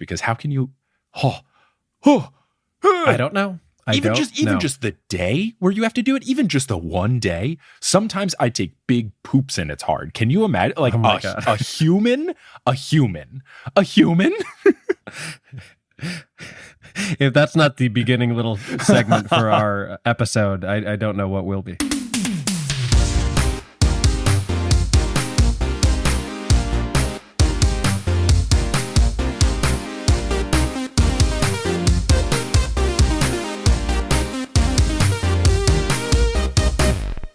because how can you? I I don't know. Even just the day where you have to do it, even just the one day. Sometimes I take big poops and it's hard. Can you imagine? Like a human. If that's not the beginning little segment for our episode, I don't know what will be.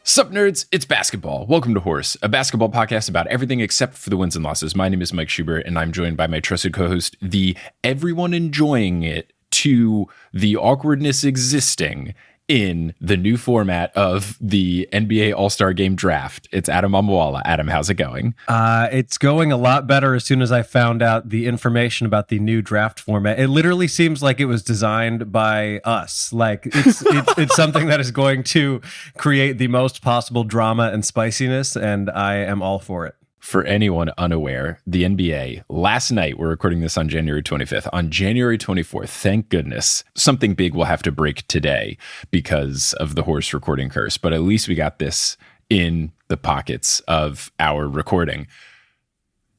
Sup, nerds? It's basketball. Welcome to Horse, a basketball podcast about everything except for the wins and losses. My name is Mike Schubert, and I'm joined by my trusted co-host, the everyone enjoying it to the awkwardness existing in the new format of the NBA All-Star Game draft. It's Adam Amawala. Adam, how's it going? It's going a lot better as soon as I found out the information about the new draft format. It literally seems like it was designed by us. Like it's something that is going to create the most possible drama and spiciness, and I am all for it. For anyone unaware, the NBA, last night, we're recording this on January 25th. On January 24th, thank goodness, something big will have to break today because of the Horse recording curse. But at least we got this in the pockets of our recording.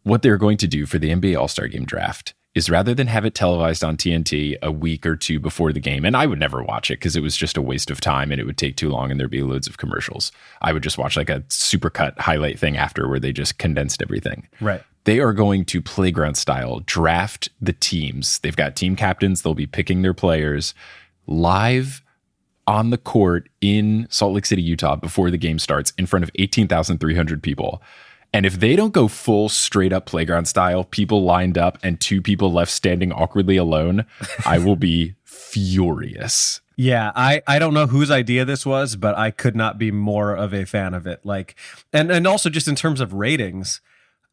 What they're going to do for the NBA All-Star Game draft is rather than have it televised on TNT a week or two before the game, and I would never watch it because it was just a waste of time and it would take too long and there'd be loads of commercials. I would just watch like a supercut highlight thing after where they just condensed everything. Right. They are going to playground style draft the teams. They've got team captains. They'll be picking their players live on the court in Salt Lake City, Utah before the game starts in front of 18,300 people. And if they don't go full straight up playground style, people lined up and two people left standing awkwardly alone, I will be furious. Yeah, I don't know whose idea this was, but I could not be more of a fan of it. Like, and also just in terms of ratings,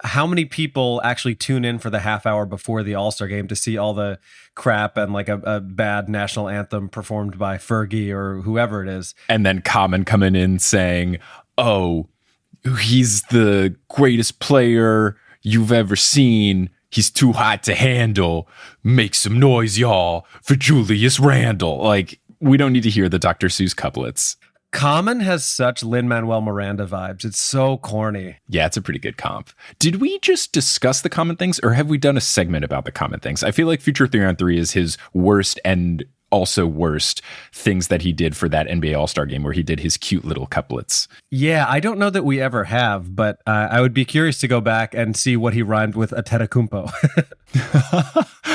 how many people actually tune in for the half hour before the All-Star game to see all the crap and like a bad national anthem performed by Fergie or whoever it is? And then Common coming in saying, oh, he's the greatest player you've ever seen. He's too hot to handle. Make some noise, y'all, for Julius Randle. Like, we don't need to hear the Dr. Seuss couplets. Common has such Lin-Manuel Miranda vibes. It's so corny. Yeah, it's a pretty good comp. Did we just discuss the Common things, or have we done a segment about the Common things? I feel like Future 3-on-3 is his worst and also worst things that he did for that NBA All-Star Game where he did his cute little couplets. Yeah, I don't know that we ever have, but I would be curious to go back and see what he rhymed with Antetokounmpo.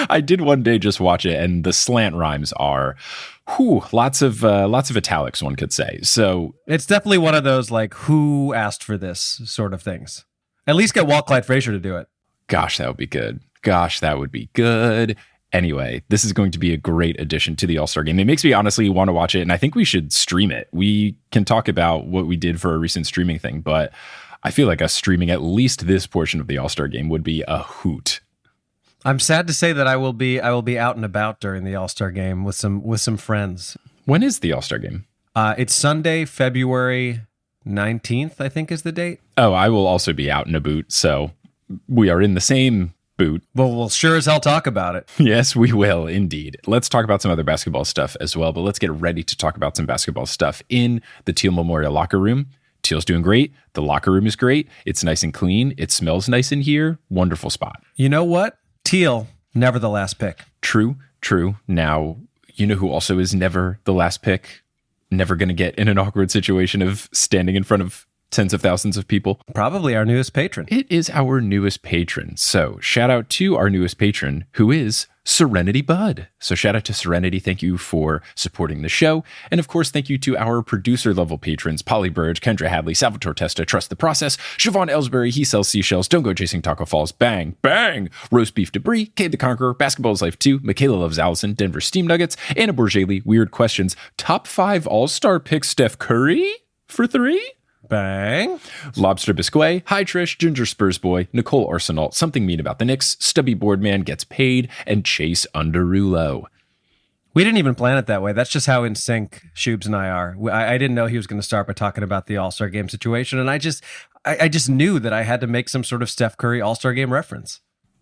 I did one day just watch it, and the slant rhymes are lots of italics, one could say. So it's definitely one of those like, who asked for this sort of things. At least get Walt Clyde Frazier to do it. Gosh, that would be good. Anyway, this is going to be a great addition to the All-Star Game. It makes me honestly want to watch it, and I think we should stream it. We can talk about what we did for a recent streaming thing, but I feel like us streaming at least this portion of the All-Star Game would be a hoot. I'm sad to say that I will be out and about during the All-Star Game with some friends. When is the All-Star Game? It's Sunday, February 19th, I think is the date. Oh, I will also be out in a boot, so we are in the same boot. Well, we'll sure as hell talk about it. Yes, we will indeed. Let's talk about some other basketball stuff as well, but let's get ready to talk about some basketball stuff in the Teal Memorial locker room. Teal's doing great. The locker room is great. It's nice and clean. It smells nice in here. Wonderful spot. You know what? Teal, never the last pick. True. Now, you know who also is never the last pick? Never going to get in an awkward situation of standing in front of tens of thousands of people. Probably our newest patron. It is our newest patron. So shout out to our newest patron, who is Serenity Bud. So shout out to Serenity. Thank you for supporting the show. And of course, thank you to our producer level patrons, Polly Burge, Kendra Hadley, Salvatore Testa, Trust the Process, Siobhan Ellsbury, He Sells Seashells, Don't Go Chasing Taco Falls, Bang, Bang, Roast Beef Debris, Cade the Conqueror, Basketball is Life 2, Michaela Loves Allison, Denver Steam Nuggets, Anna Borgeli, Weird Questions, Top 5 All-Star pick Steph Curry for 3. Bang. Lobster Biscuit, Hi Trish, Ginger Spurs Boy, Nicole Arsenal, Something Mean About the Knicks, Stubby Boardman Gets Paid, and Chase Underulo. We didn't even plan it that way. That's just how in sync Shubes and I are. I didn't know he was going to start by talking about the All-Star Game situation, and I just knew that I had to make some sort of Steph Curry All-Star Game reference.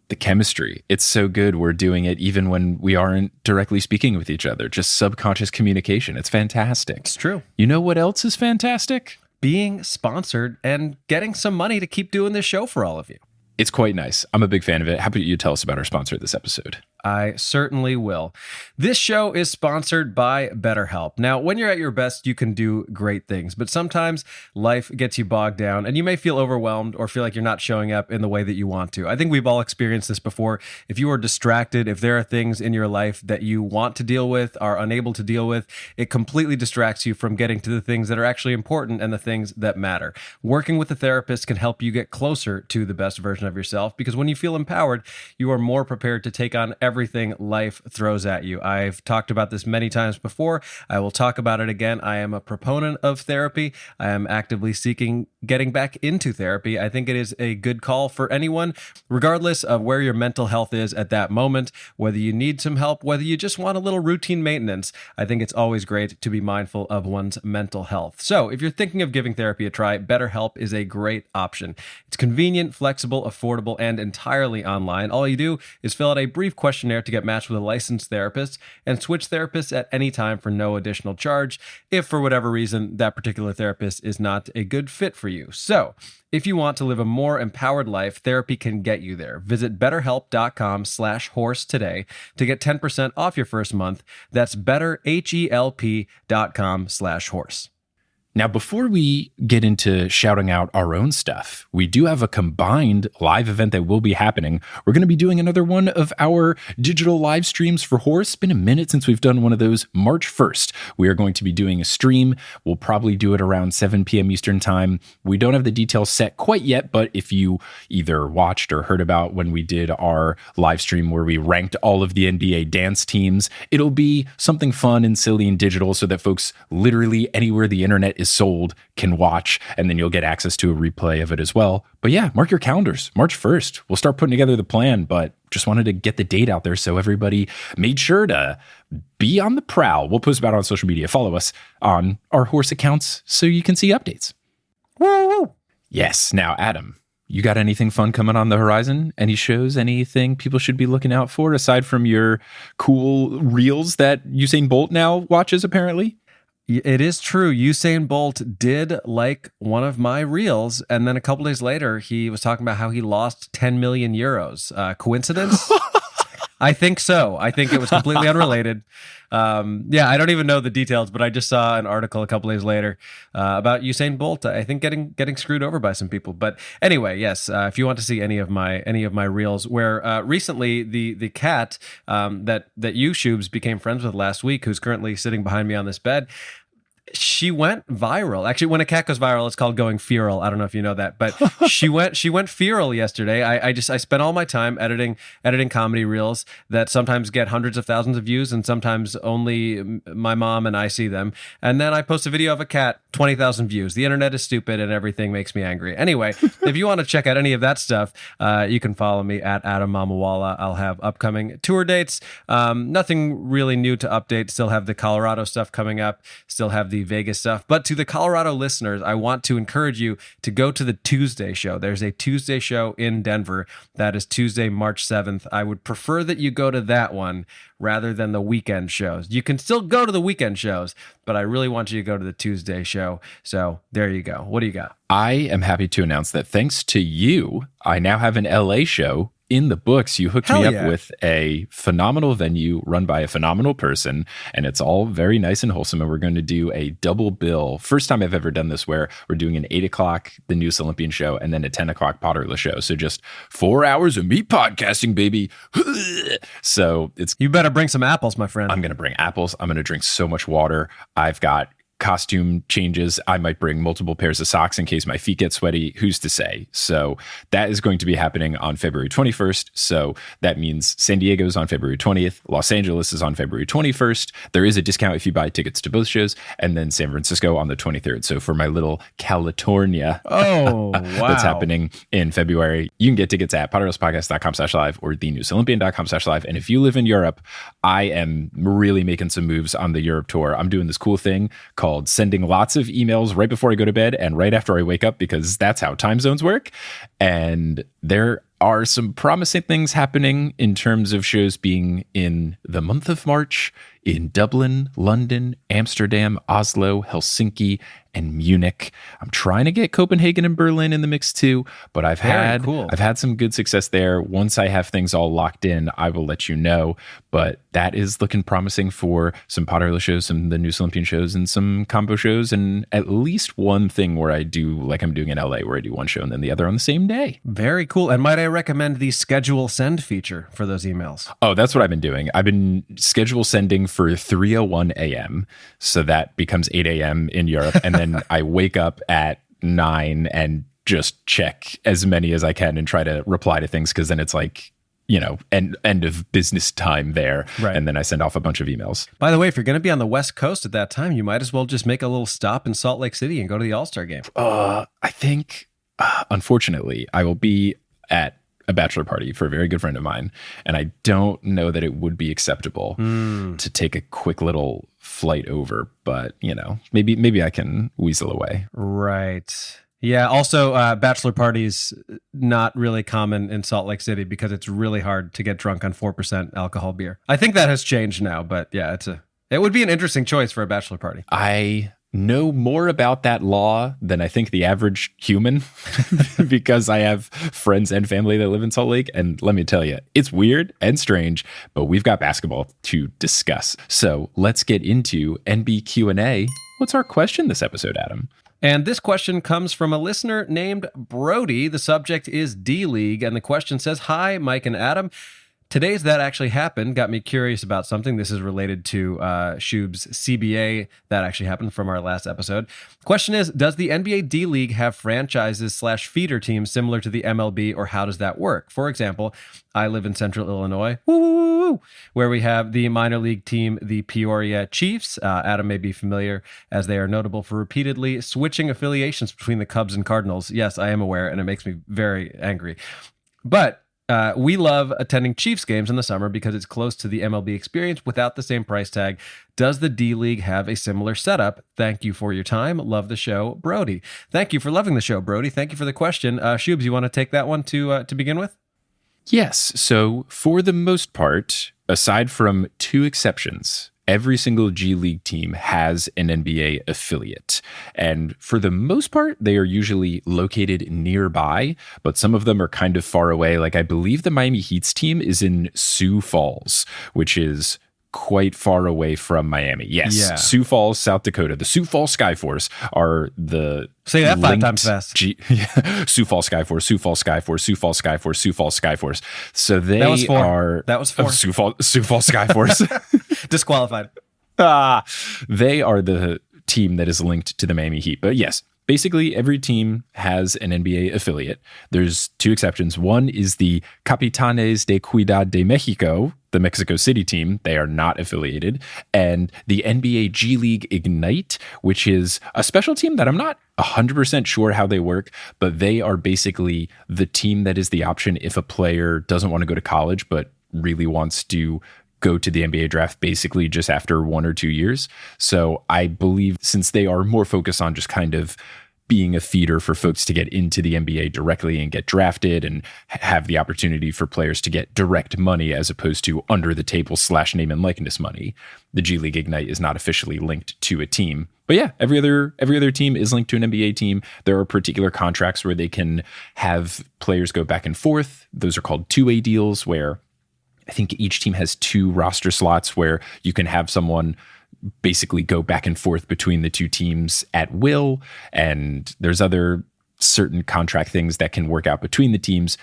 The chemistry. It's so good. We're doing it even when we aren't directly speaking with each other, just subconscious communication. It's fantastic. It's true. You know what else is fantastic? Being sponsored and getting some money to keep doing this show for all of you. It's quite nice. I'm a big fan of it. How about you tell us about our sponsor this episode? I certainly will. This show is sponsored by BetterHelp. Now, when you're at your best, you can do great things, but sometimes life gets you bogged down and you may feel overwhelmed or feel like you're not showing up in the way that you want to. I think we've all experienced this before. If you are distracted, if there are things in your life that you want to deal with, are unable to deal with, it completely distracts you from getting to the things that are actually important and the things that matter. Working with a therapist can help you get closer to the best version of yourself, because when you feel empowered, you are more prepared to take on everything life throws at you. I've talked about this many times before. I will talk about it again. I am a proponent of therapy. I am actively seeking getting back into therapy. I think it is a good call for anyone, regardless of where your mental health is at that moment, whether you need some help, whether you just want a little routine maintenance. I think it's always great to be mindful of one's mental health. So if you're thinking of giving therapy a try, BetterHelp is a great option. It's convenient, flexible, affordable, and entirely online. All you do is fill out a brief questionnaire to get matched with a licensed therapist and switch therapists at any time for no additional charge if for whatever reason that particular therapist is not a good fit for you. So if you want to live a more empowered life, therapy can get you there. Visit betterhelp.com/horse today to get 10% off your first month. That's betterhelp.com/horse. Now, before we get into shouting out our own stuff, we do have a combined live event that will be happening. We're going to be doing another one of our digital live streams for Horse. It's been a minute since we've done one of those. March 1st, we are going to be doing a stream. We'll probably do it around 7 p.m. Eastern time. We don't have the details set quite yet, but if you either watched or heard about when we did our live stream where we ranked all of the NBA dance teams, it'll be something fun and silly and digital so that folks literally anywhere the internet is sold can watch, and then you'll get access to a replay of it as well. But yeah, mark your calendars. March 1st, we'll start putting together the plan, but just wanted to get the date out there so everybody made sure to be on the prowl. We'll post about it on social media. Follow us on our Horse accounts so you can see updates. Woo! Yes. Now, Adam, you got anything fun coming on the horizon? Any shows, anything people should be looking out for aside from your cool reels that Usain Bolt now watches apparently? It is true. Usain Bolt did like one of my reels, and then a couple days later, he was talking about how he lost 10 million euros. Coincidence? I think so. I think it was completely unrelated. I don't even know the details, but I just saw an article a couple days later about Usain Bolt. I think getting screwed over by some people. But anyway, yes. If you want to see any of my reels, where recently the cat that you Shubes became friends with last week, who's currently sitting behind me on this bed. She went viral. Actually, when a cat goes viral, it's called going feral. I don't know if you know that, but she went feral yesterday. I spent all my time editing comedy reels that sometimes get hundreds of thousands of views and sometimes only my mom and I see them. And then I post a video of a cat, 20,000 views. The internet is stupid and everything makes me angry. Anyway, if you want to check out any of that stuff, you can follow me at Adam Mamawala. I'll have upcoming tour dates. Nothing really new to update. Still have the Colorado stuff coming up. Still have the Vegas stuff. But to the Colorado listeners, I want to encourage you to go to the Tuesday show. There's a Tuesday show in Denver. That is Tuesday, March 7th. I would prefer that you go to that one rather than the weekend shows. You can still go to the weekend shows, but I really want you to go to the Tuesday show. So there you go. What do you got? I am happy to announce that thanks to you, I now have an LA show in the books. You hooked me up with a phenomenal venue run by a phenomenal person, and it's all very nice and wholesome. And we're going to do a double bill. First time I've ever done this, where we're doing an 8 o'clock, the News Olympian show, and then a 10 o'clock Potterless show. So just 4 hours of me podcasting, baby. So you better bring some apples, my friend. I'm going to bring apples. I'm going to drink so much water. I've got costume changes. I might bring multiple pairs of socks in case my feet get sweaty. Who's to say? So that is going to be happening on February 21st. So that means San Diego is on February 20th. Los Angeles is on February 21st. There is a discount if you buy tickets to both shows. And then San Francisco on the 23rd. So for my little California, wow, that's happening in February. You can get tickets at potterlesspodcast.com/live or thenewsolympian.com/live. And if you live in Europe, I am really making some moves on the Europe tour. I'm doing this cool thing called sending lots of emails right before I go to bed and right after I wake up, because that's how time zones work. And there are some promising things happening in terms of shows being in the month of March in Dublin, London, Amsterdam, Oslo, Helsinki, and Munich. I'm trying to get Copenhagen and Berlin in the mix too, but I've had some good success there. Once I have things all locked in, I will let you know. But that is looking promising for some Potterless shows, some of the New Olympian shows, and some combo shows, and at least one thing where I do, like I'm doing in LA, where I do one show and then the other on the same day. Very cool. And might I recommend the schedule send feature for those emails? Oh, that's what I've been doing. I've been schedule sending for 3:01 a.m. So that becomes 8 a.m. in Europe. And then I wake up at 9 and just check as many as I can and try to reply to things, because then it's like, end of business time there. Right. And then I send off a bunch of emails. By the way, if you're going to be on the West Coast at that time, you might as well just make a little stop in Salt Lake City and go to the All-Star game. I think, unfortunately, I will be at a bachelor party for a very good friend of mine, and I don't know that it would be acceptable to take a quick little flight over, but maybe I can weasel away. Right. Yeah. Also, bachelor parties not really common in Salt Lake City because it's really hard to get drunk on 4% alcohol beer. I think that has changed now, but yeah, it would be an interesting choice for a bachelor party. I know more about that law than I think the average human because I have friends and family that live in Salt Lake. And let me tell you, it's weird and strange, but we've got basketball to discuss. So let's get into NB Q&A. What's our question this episode, Adam? And this question comes from a listener named Brody. The subject is D-League, and the question says, "Hi, Mike and Adam. Today's That Actually Happened got me curious about something." This is related to Shub's CBA that actually happened from our last episode. Question is, does the NBA D-League have franchises/feeder teams similar to the MLB, or how does that work? For example, I live in Central Illinois, where we have the minor league team, the Peoria Chiefs. Adam may be familiar, as they are notable for repeatedly switching affiliations between the Cubs and Cardinals. Yes, I am aware, and it makes me very angry. But we love attending Chiefs games in the summer because it's close to the MLB experience without the same price tag. Does the D-League have a similar setup? Thank you for your time. Love the show, Brody. Thank you for loving the show, Brody. Thank you for the question. Shubs, you want to take that one to begin with? Yes. So for the most part, aside from two exceptions, every single G League team has an NBA affiliate. And for the most part, they are usually located nearby, but some of them are kind of far away. Like I believe the Miami Heat's team is in Sioux Falls, which is quite far away from Miami. Yes, yeah. Sioux Falls, South Dakota. The Sioux Falls Skyforce are the... Say that 5 times fast. Sioux Falls Skyforce, Sioux Falls Skyforce, Sioux Falls Skyforce, Sioux Falls Skyforce. So they that was 4. are... That was 4. Sioux Falls Skyforce. Disqualified. They are the team that is linked to the Miami Heat. But yes, basically every team has an NBA affiliate. There's two exceptions. One is the Capitanes de Ciudad de Mexico, the Mexico City team. They are not affiliated. And the NBA G League Ignite, which is a special team that I'm not 100% sure how they work, but they are basically the team that is the option if a player doesn't want to go to college, but really wants to go to the NBA draft basically just after 1 or 2 years. So I believe since they are more focused on just kind of being a feeder for folks to get into the NBA directly and get drafted and have the opportunity for players to get direct money as opposed to under the table / name and likeness money, the G League Ignite is not officially linked to a team. But yeah, every other team is linked to an NBA team. There are particular contracts where they can have players go back and forth. Those are called two-way deals, where I think each team has 2 roster slots where you can have someone basically go back and forth between the two teams at will. And there's other certain contract things that can work out between the teams.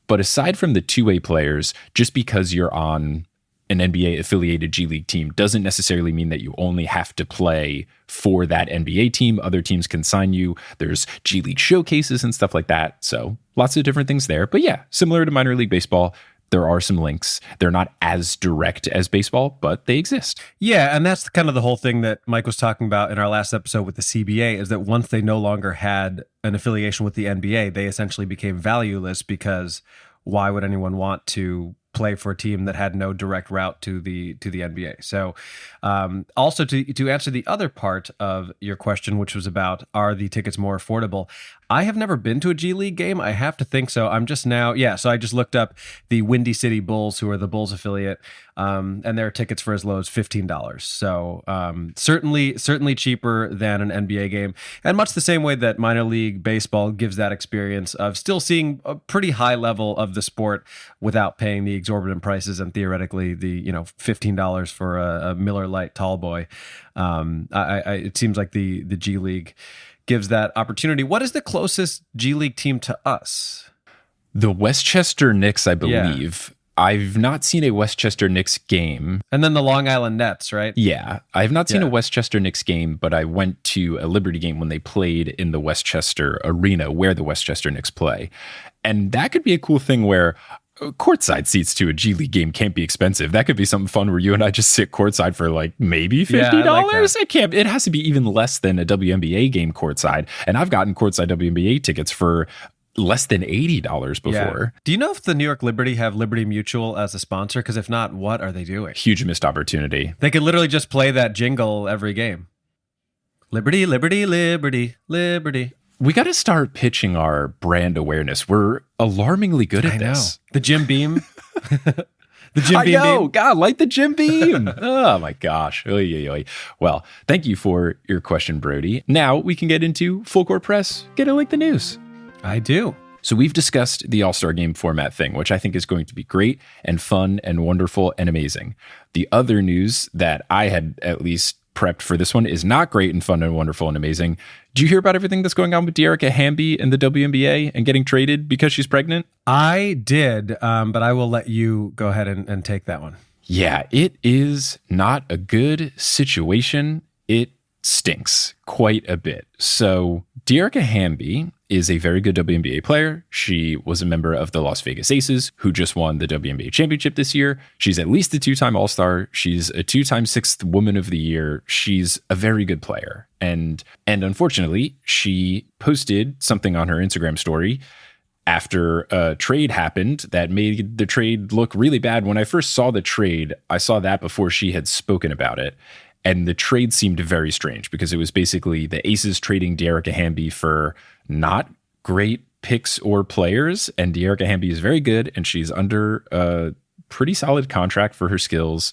But aside from the two-way players, just because you're on an NBA affiliated G League team doesn't necessarily mean that you only have to play for that NBA team. Other teams can sign you. There's G League showcases and stuff like that. So lots of different things there. But yeah, similar to minor league baseball, there are some links. They're not as direct as baseball, but they exist. Yeah, and that's kind of the whole thing that Mike was talking about in our last episode with the CBA, is that once they no longer had an affiliation with the NBA, they essentially became valueless, because why would anyone want to play for a team that had no direct route to the NBA? So also to answer the other part of your question, which was about, are the tickets more affordable? I have never been to a G League game. I have to think so. I'm just now, yeah. So I just looked up the Windy City Bulls, who are the Bulls affiliate, and their tickets for as low as $15. So certainly cheaper than an NBA game, and much the same way that minor league baseball gives that experience of still seeing a pretty high level of the sport without paying the exorbitant prices and theoretically the $15 for a Miller Lite tall boy. It seems like the G League gives that opportunity. What is the closest G League team to us? The Westchester Knicks, I believe. Yeah. I've not seen a Westchester Knicks game. And then the Long Island Nets, right? Yeah. I've not seen a Westchester Knicks game, but I went to a Liberty game when they played in the Westchester Arena where the Westchester Knicks play. And that could be a cool thing where courtside seats to a G League game can't be expensive. That could be something fun where you and I just sit courtside for like maybe $50. Like it has to be even less than a WNBA game courtside. And I've gotten courtside WNBA tickets for less than $80 before. Yeah. Do you know if the New York Liberty have Liberty Mutual as a sponsor? Because if not, what are they doing? Huge missed opportunity. They could literally just play that jingle every game. Liberty, liberty, liberty, liberty. We got to start pitching our brand awareness. We're alarmingly good at this. The Jim Beam. The Jim Beam. Beam. God, light the Jim Beam. Oh my gosh. Oy, oy, oy. Well, thank you for your question, Brody. Now we can get into Full Court Press. Get to like the news. I do. So we've discussed the All-Star Game format thing, which I think is going to be great and fun and wonderful and amazing. The other news that I had at least prepped for this one is not great and fun and wonderful and amazing. Do you hear about everything that's going on with Dearica Hamby in the WNBA and getting traded because she's pregnant? I did, but I will let you go ahead and take that one. Yeah, it is not a good situation. It stinks quite a bit. So Dearica Hamby is a very good WNBA player. She was a member of the Las Vegas Aces, who just won the WNBA championship this year. She's at least a 2-time All-Star. She's a 2-time Sixth Woman of the Year. She's a very good player. And unfortunately, she posted something on her Instagram story after a trade happened that made the trade look really bad. When I first saw the trade, I saw that before she had spoken about it. And the trade seemed very strange because it was basically the Aces trading Dearica Hamby for not great picks or players. And Dearica Hamby is very good, and she's under a pretty solid contract for her skills.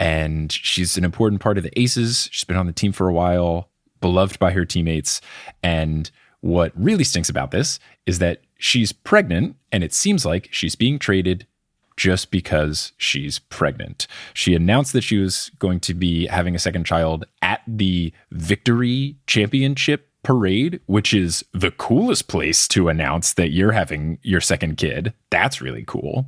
And she's an important part of the Aces. She's been on the team for a while, beloved by her teammates. And what really stinks about this is that she's pregnant, and it seems like she's being traded just because she's pregnant. She announced that she was going to be having a second child at the Victory Championship parade, which is the coolest place to announce that you're having your second kid. That's really cool.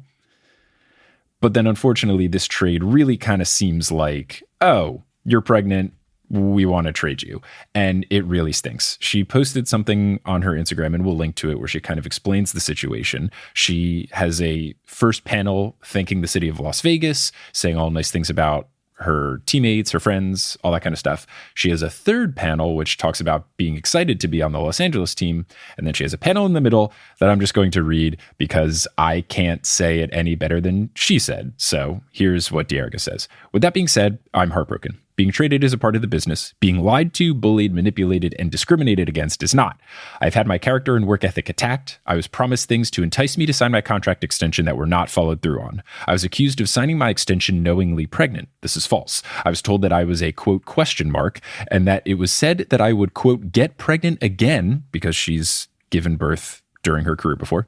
But then unfortunately, this trade really kind of seems like, oh, you're pregnant, we want to trade you. And it really stinks. She posted something on her Instagram, and we'll link to it, where she kind of explains the situation. She has a first panel thanking the city of Las Vegas, saying all nice things about her teammates, her friends, all that kind of stuff. She has a third panel, which talks about being excited to be on the Los Angeles team. And then she has a panel in the middle that I'm just going to read because I can't say it any better than she said. So here's what Dearica says. With that being said, I'm heartbroken. Being traded is a part of the business. Being lied to, bullied, manipulated, and discriminated against is not. I've had my character and work ethic attacked. I was promised things to entice me to sign my contract extension that were not followed through on. I was accused of signing my extension knowingly pregnant. This is false. I was told that I was a, quote, question mark, and that it was said that I would, quote, get pregnant again because she's given birth during her career before.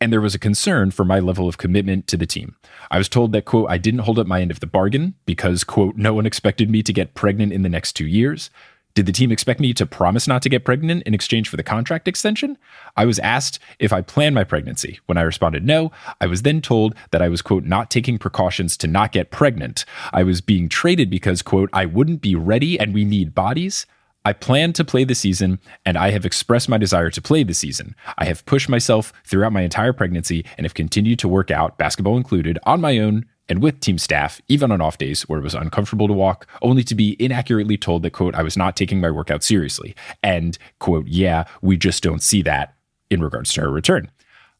And there was a concern for my level of commitment to the team. I was told that, quote, I didn't hold up my end of the bargain because, quote, no one expected me to get pregnant in the next 2 years. Did the team expect me to promise not to get pregnant in exchange for the contract extension? I was asked if I planned my pregnancy. When I responded no, I was then told that I was, quote, not taking precautions to not get pregnant. I was being traded because, quote, I wouldn't be ready and we need bodies. I plan to play the season, and I have expressed my desire to play the season. I have pushed myself throughout my entire pregnancy and have continued to work out, basketball included, on my own and with team staff, even on off days where it was uncomfortable to walk, only to be inaccurately told that, quote, I was not taking my workout seriously. And, quote, yeah, we just don't see that in regards to her return.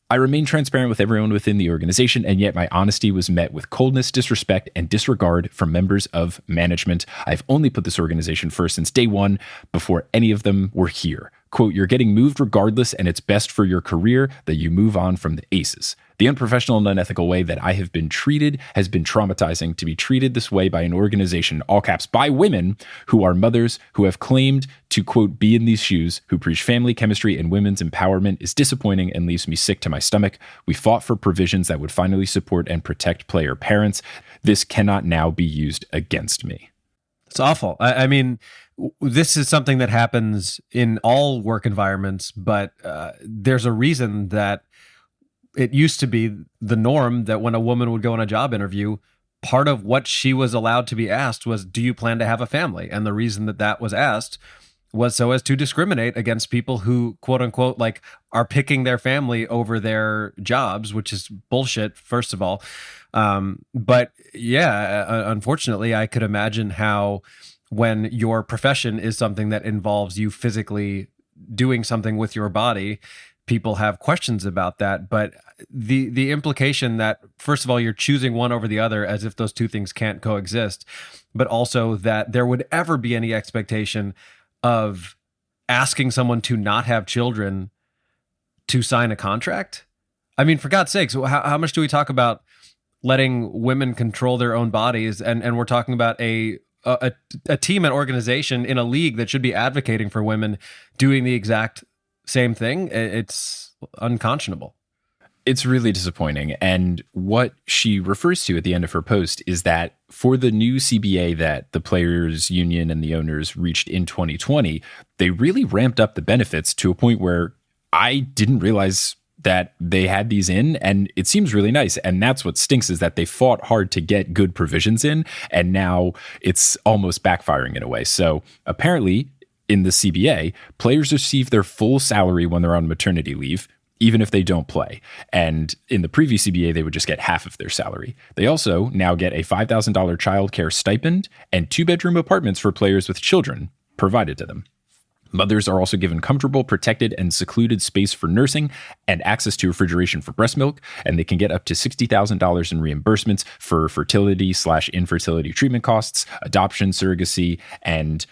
I remain transparent with everyone within the organization, and yet my honesty was met with coldness, disrespect, and disregard from members of management. I've only put this organization first since day one, before any of them were here. quote, "You're getting moved regardless, and it's best for your career that you move on from the Aces. The unprofessional and unethical way that I have been treated has been traumatizing. To be treated this way by an organization, all caps, by women who are mothers who have claimed to, quote, be in these shoes, who preach family, chemistry, and women's empowerment is disappointing and leaves me sick to my stomach. We fought for provisions that would finally support and protect player parents. This cannot now be used against me." It's awful. I mean, this is something that happens in all work environments, but there's a reason that it used to be the norm that when a woman would go on a job interview, part of what she was allowed to be asked was, do you plan to have a family? And the reason that that was asked was so as to discriminate against people who, quote unquote, like are picking their family over their jobs, which is bullshit, first of all. But yeah, unfortunately, I could imagine how when your profession is something that involves you physically doing something with your body, people have questions about that. But the implication that, first of all, you're choosing one over the other as if those two things can't coexist, but also that there would ever be any expectation of asking someone to not have children to sign a contract. I mean, for God's sakes, how much do we talk about letting women control their own bodies? And we're talking about a team and organization in a league that should be advocating for women doing the exact same thing. It's unconscionable. It's really disappointing. And what she refers to at the end of her post is that for the new CBA that the players union and the owners reached in 2020, they really ramped up the benefits to a point where I didn't realize that they had these in, and it seems really nice. And that's what stinks, is that they fought hard to get good provisions in, and now it's almost backfiring in a way. So apparently in the CBA, players receive their full salary when they're on maternity leave, even if they don't play. And in the previous CBA, they would just get half of their salary. They also now get a $5,000 childcare stipend and 2-bedroom apartments for players with children provided to them. Mothers are also given comfortable, protected, and secluded space for nursing and access to refrigeration for breast milk, and they can get up to $60,000 in reimbursements for fertility/infertility treatment costs, adoption, surrogacy, and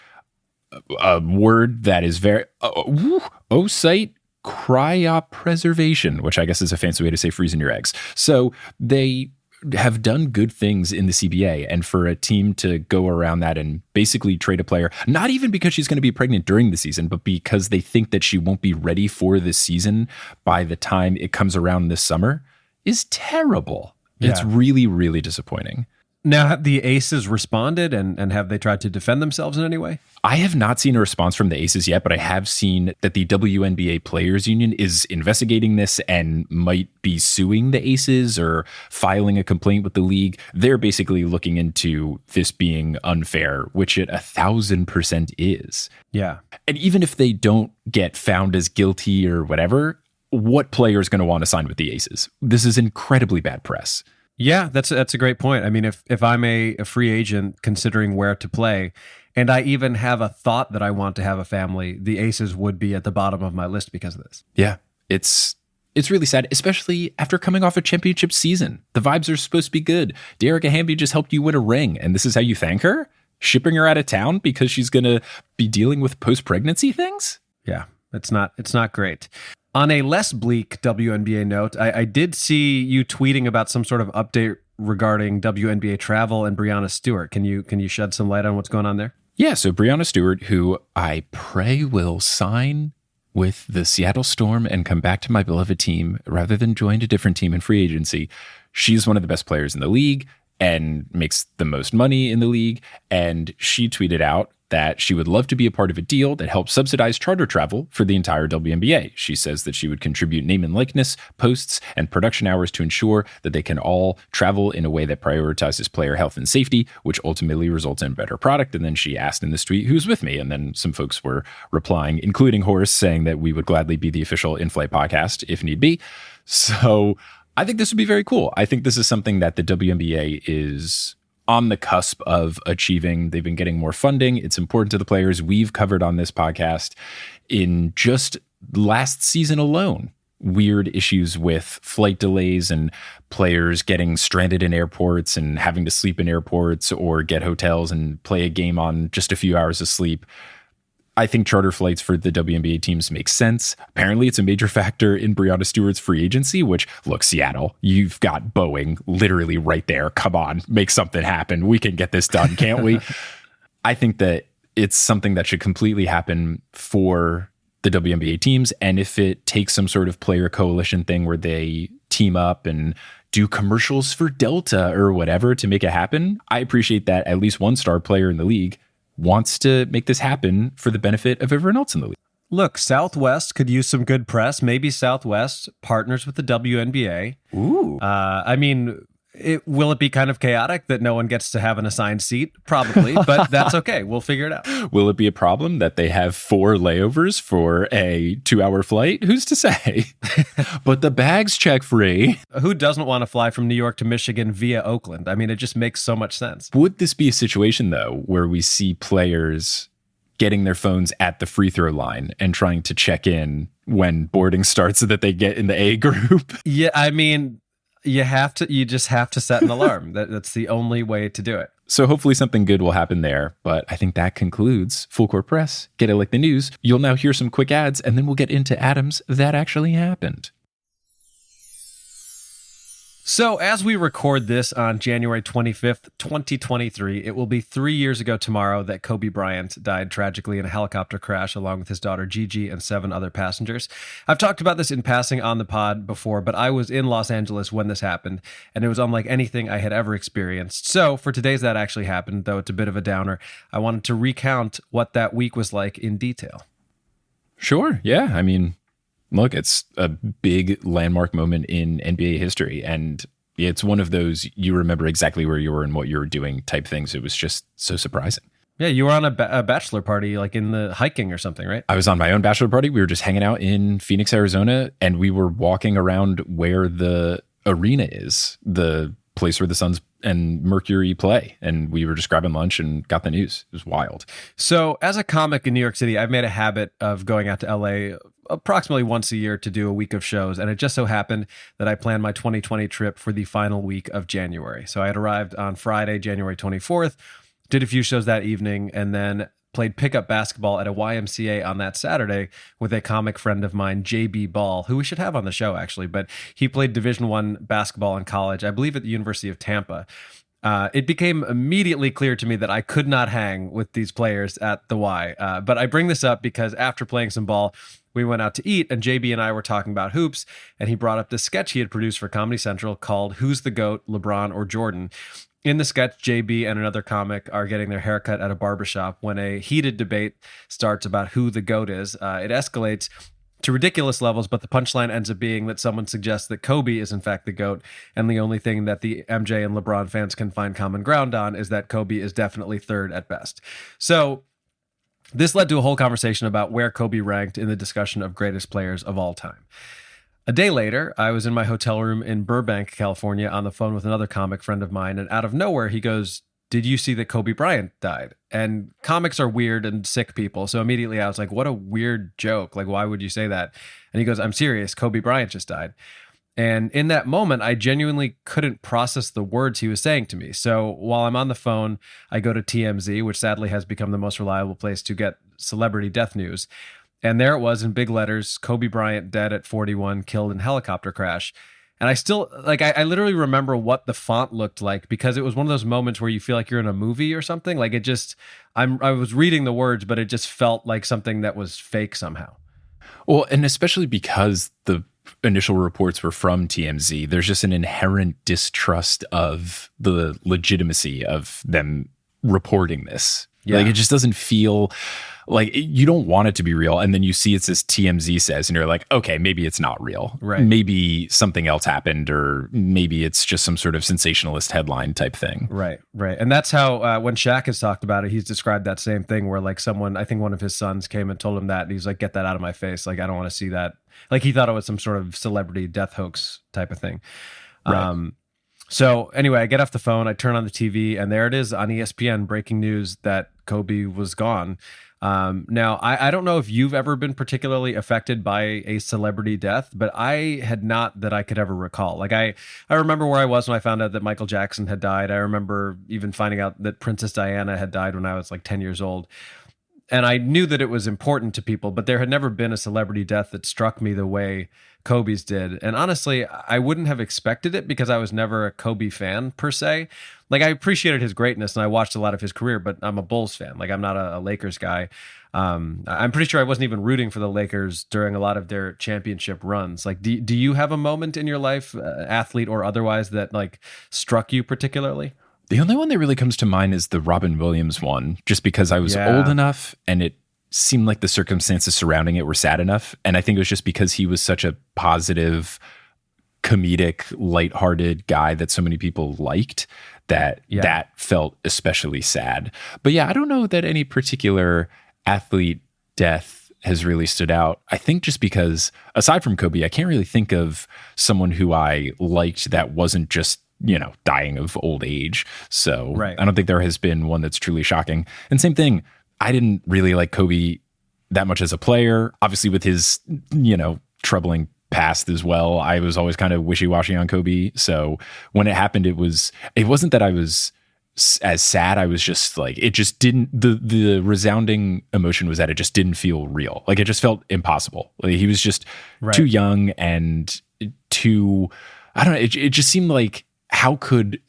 a word that is very oocyte cryopreservation, which I guess is a fancy way to say freezing your eggs. So they have done good things in the CBA, and for a team to go around that and basically trade a player, not even because she's going to be pregnant during the season, but because they think that she won't be ready for this season by the time it comes around this summer, is terrible. Yeah. It's really, really disappointing. Now, have the Aces responded, and have they tried to defend themselves in any way? I have not seen a response from the Aces yet, but I have seen that the WNBA Players Union is investigating this and might be suing the Aces or filing a complaint with the league. They're basically looking into this being unfair, which it 1,000% is. Yeah. And even if they don't get found as guilty or whatever, what player is going to want to sign with the Aces? This is incredibly bad press. Yeah, that's a great point. I mean, if I'm a free agent considering where to play, and I even have a thought that I want to have a family, the Aces would be at the bottom of my list because of this. Yeah, it's really sad, especially after coming off a championship season. The vibes are supposed to be good. Dearica Hamby just helped you win a ring, and this is how you thank her? Shipping her out of town because she's going to be dealing with post-pregnancy things? Yeah, it's not great. On a less bleak WNBA note, I did see you tweeting about some sort of update regarding WNBA travel and Breanna Stewart. Can you shed some light on what's going on there? Yeah, so Breanna Stewart, who I pray will sign with the Seattle Storm and come back to my beloved team rather than join a different team in free agency. She's one of the best players in the league and makes the most money in the league. And she tweeted out that she would love to be a part of a deal that helps subsidize charter travel for the entire WNBA. She says that she would contribute name and likeness, posts, and production hours to ensure that they can all travel in a way that prioritizes player health and safety, which ultimately results in a better product. And then she asked in this tweet, who's with me? And then some folks were replying, including Horace, saying that we would gladly be the official in-flight podcast if need be. So I think this would be very cool. I think this is something that the WNBA is on the cusp of achieving. They've been getting more funding. It's important to the players. We've covered on this podcast in just last season alone, weird issues with flight delays and players getting stranded in airports and having to sleep in airports or get hotels and play a game on just a few hours of sleep. I think charter flights for the WNBA teams make sense. Apparently, it's a major factor in Breanna Stewart's free agency, which, look, Seattle, you've got Boeing literally right there. Come on, make something happen. We can get this done, can't we? I think that it's something that should completely happen for the WNBA teams. And if it takes some sort of player coalition thing where they team up and do commercials for Delta or whatever to make it happen, I appreciate that at least one star player in the league wants to make this happen for the benefit of everyone else in the league. Look, Southwest could use some good press. Maybe Southwest partners with the WNBA. Ooh. I mean, will it be kind of chaotic that no one gets to have an assigned seat? Probably, but that's okay. We'll figure it out. Will it be a problem that they have 4 layovers for a 2-hour flight? Who's to say? But the bags check free. Who doesn't want to fly from New York to Michigan via Oakland? I mean, it just makes so much sense. Would this be a situation, though, where we see players getting their phones at the free throw line and trying to check in when boarding starts so that they get in the A group? Yeah, I mean, you just have to set an alarm. That's the only way to do it. So hopefully something good will happen there. But I think that concludes Full Court Press. Get it like the news. You'll now hear some quick ads, and then we'll get into Adam's That Actually Happened. So as we record this on January 25th, 2023, it will be 3 years ago tomorrow that Kobe Bryant died tragically in a helicopter crash along with his daughter Gigi and 7 other passengers. I've talked about this in passing on the pod before, but I was in Los Angeles when this happened, and it was unlike anything I had ever experienced. So for today's That Actually Happened, though it's a bit of a downer, I wanted to recount what that week was like in detail. Sure. Yeah. I mean, look, it's a big landmark moment in NBA history, and it's one of those you remember exactly where you were and what you were doing type things. It was just so surprising. Yeah, you were on a bachelor party, like in the hiking or something, right? I was on my own bachelor party. We were just hanging out in Phoenix, Arizona, and we were walking around where the arena is, the place where the Suns and Mercury play. And we were just grabbing lunch and got the news. It was wild. So as a comic in New York City, I've made a habit of going out to LA approximately once a year to do a week of shows. And it just so happened that I planned my 2020 trip for the final week of January. So I had arrived on Friday, January 24th, did a few shows that evening, and then played pickup basketball at a YMCA on that Saturday with a comic friend of mine, JB Ball, who we should have on the show actually, but he played Division I basketball in college, I believe at the University of Tampa. It became immediately clear to me that I could not hang with these players at the Y. But I bring this up because after playing some ball, we went out to eat, and JB and I were talking about hoops, and he brought up this sketch he had produced for Comedy Central called Who's the GOAT, LeBron or Jordan? In the sketch, JB and another comic are getting their haircut at a barbershop when a heated debate starts about who the GOAT is. It escalates to ridiculous levels, but the punchline ends up being that someone suggests that Kobe is in fact the GOAT, and the only thing that the MJ and LeBron fans can find common ground on is that Kobe is definitely third at best. So this led to a whole conversation about where Kobe ranked in the discussion of greatest players of all time. A day later, I was in my hotel room in Burbank, California, on the phone with another comic friend of mine, and out of nowhere, he goes, "Did you see that Kobe Bryant died?" And comics are weird and sick people, so immediately I was like, what a weird joke. Like, why would you say that? And he goes, "I'm serious. Kobe Bryant just died." And in that moment, I genuinely couldn't process the words he was saying to me. So while I'm on the phone, I go to TMZ, which sadly has become the most reliable place to get celebrity death news. And there it was in big letters, Kobe Bryant dead at 41, killed in helicopter crash. And I still, like, I literally remember what the font looked like because it was one of those moments where you feel like you're in a movie or something. Like it just, I was reading the words, but it just felt like something that was fake somehow. Well, and especially because the initial reports were from TMZ, there's just an inherent distrust of the legitimacy of them reporting this. Yeah. Like it just doesn't feel like you don't want it to be real. And then you see it's this TMZ says, and you're like, okay, maybe it's not real. Right. Maybe something else happened, or maybe it's just some sort of sensationalist headline type thing. Right. Right. And that's how, when Shaq has talked about it, he's described that same thing where like someone, I think one of his sons came and told him that, and he's like, get that out of my face. Like, I don't want to see that. Like he thought it was some sort of celebrity death hoax type of thing. Right. So anyway, I get off the phone, I turn on the TV, and there it is on ESPN, breaking news that Kobe was gone. Now, I don't know if you've ever been particularly affected by a celebrity death, but I had not that I could ever recall. Like I remember where I was when I found out that Michael Jackson had died. I remember even finding out that Princess Diana had died when I was like 10 years old. And I knew that it was important to people, but there had never been a celebrity death that struck me the way Kobe's did. And honestly, I wouldn't have expected it because I was never a Kobe fan per se. Like, I appreciated his greatness and I watched a lot of his career, but I'm a Bulls fan. Like, I'm not a Lakers guy. I'm pretty sure I wasn't even rooting for the Lakers during a lot of their championship runs. Like, do you have a moment in your life, athlete or otherwise, that like struck you particularly? The only one that really comes to mind is the Robin Williams one, just because I was old enough and it seemed like the circumstances surrounding it were sad enough. And I think it was just because he was such a positive, comedic, lighthearted guy that so many people liked that that felt especially sad. But yeah, I don't know that any particular athlete death has really stood out. I think just because aside from Kobe, I can't really think of someone who I liked that wasn't just, dying of old age. So I don't think there has been one that's truly shocking. And same thing, I didn't really like Kobe that much as a player. Obviously with his, troubling past as well, I was always kind of wishy-washy on Kobe. So when it happened, it wasn't that I was as sad. I was just like, it just didn't, the resounding emotion was that it just didn't feel real. Like, it just felt impossible. Like, he was just too young and too, I don't know. It just seemed like, how could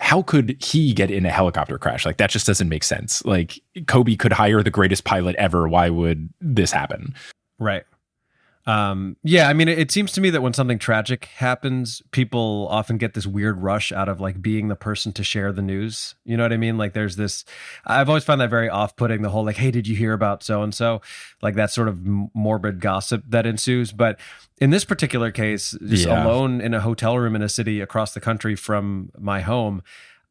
he get in a helicopter crash? Like, that just doesn't make sense. Like, Kobe could hire the greatest pilot ever. Why would this happen? Right. Yeah, I mean, it seems to me that when something tragic happens, people often get this weird rush out of like being the person to share the news. You know what I mean? Like, there's this, I've always found that very off-putting, the whole like, hey, did you hear about so-and-so? Like, that sort of morbid gossip that ensues. But in this particular case, just alone in a hotel room in a city across the country from my home,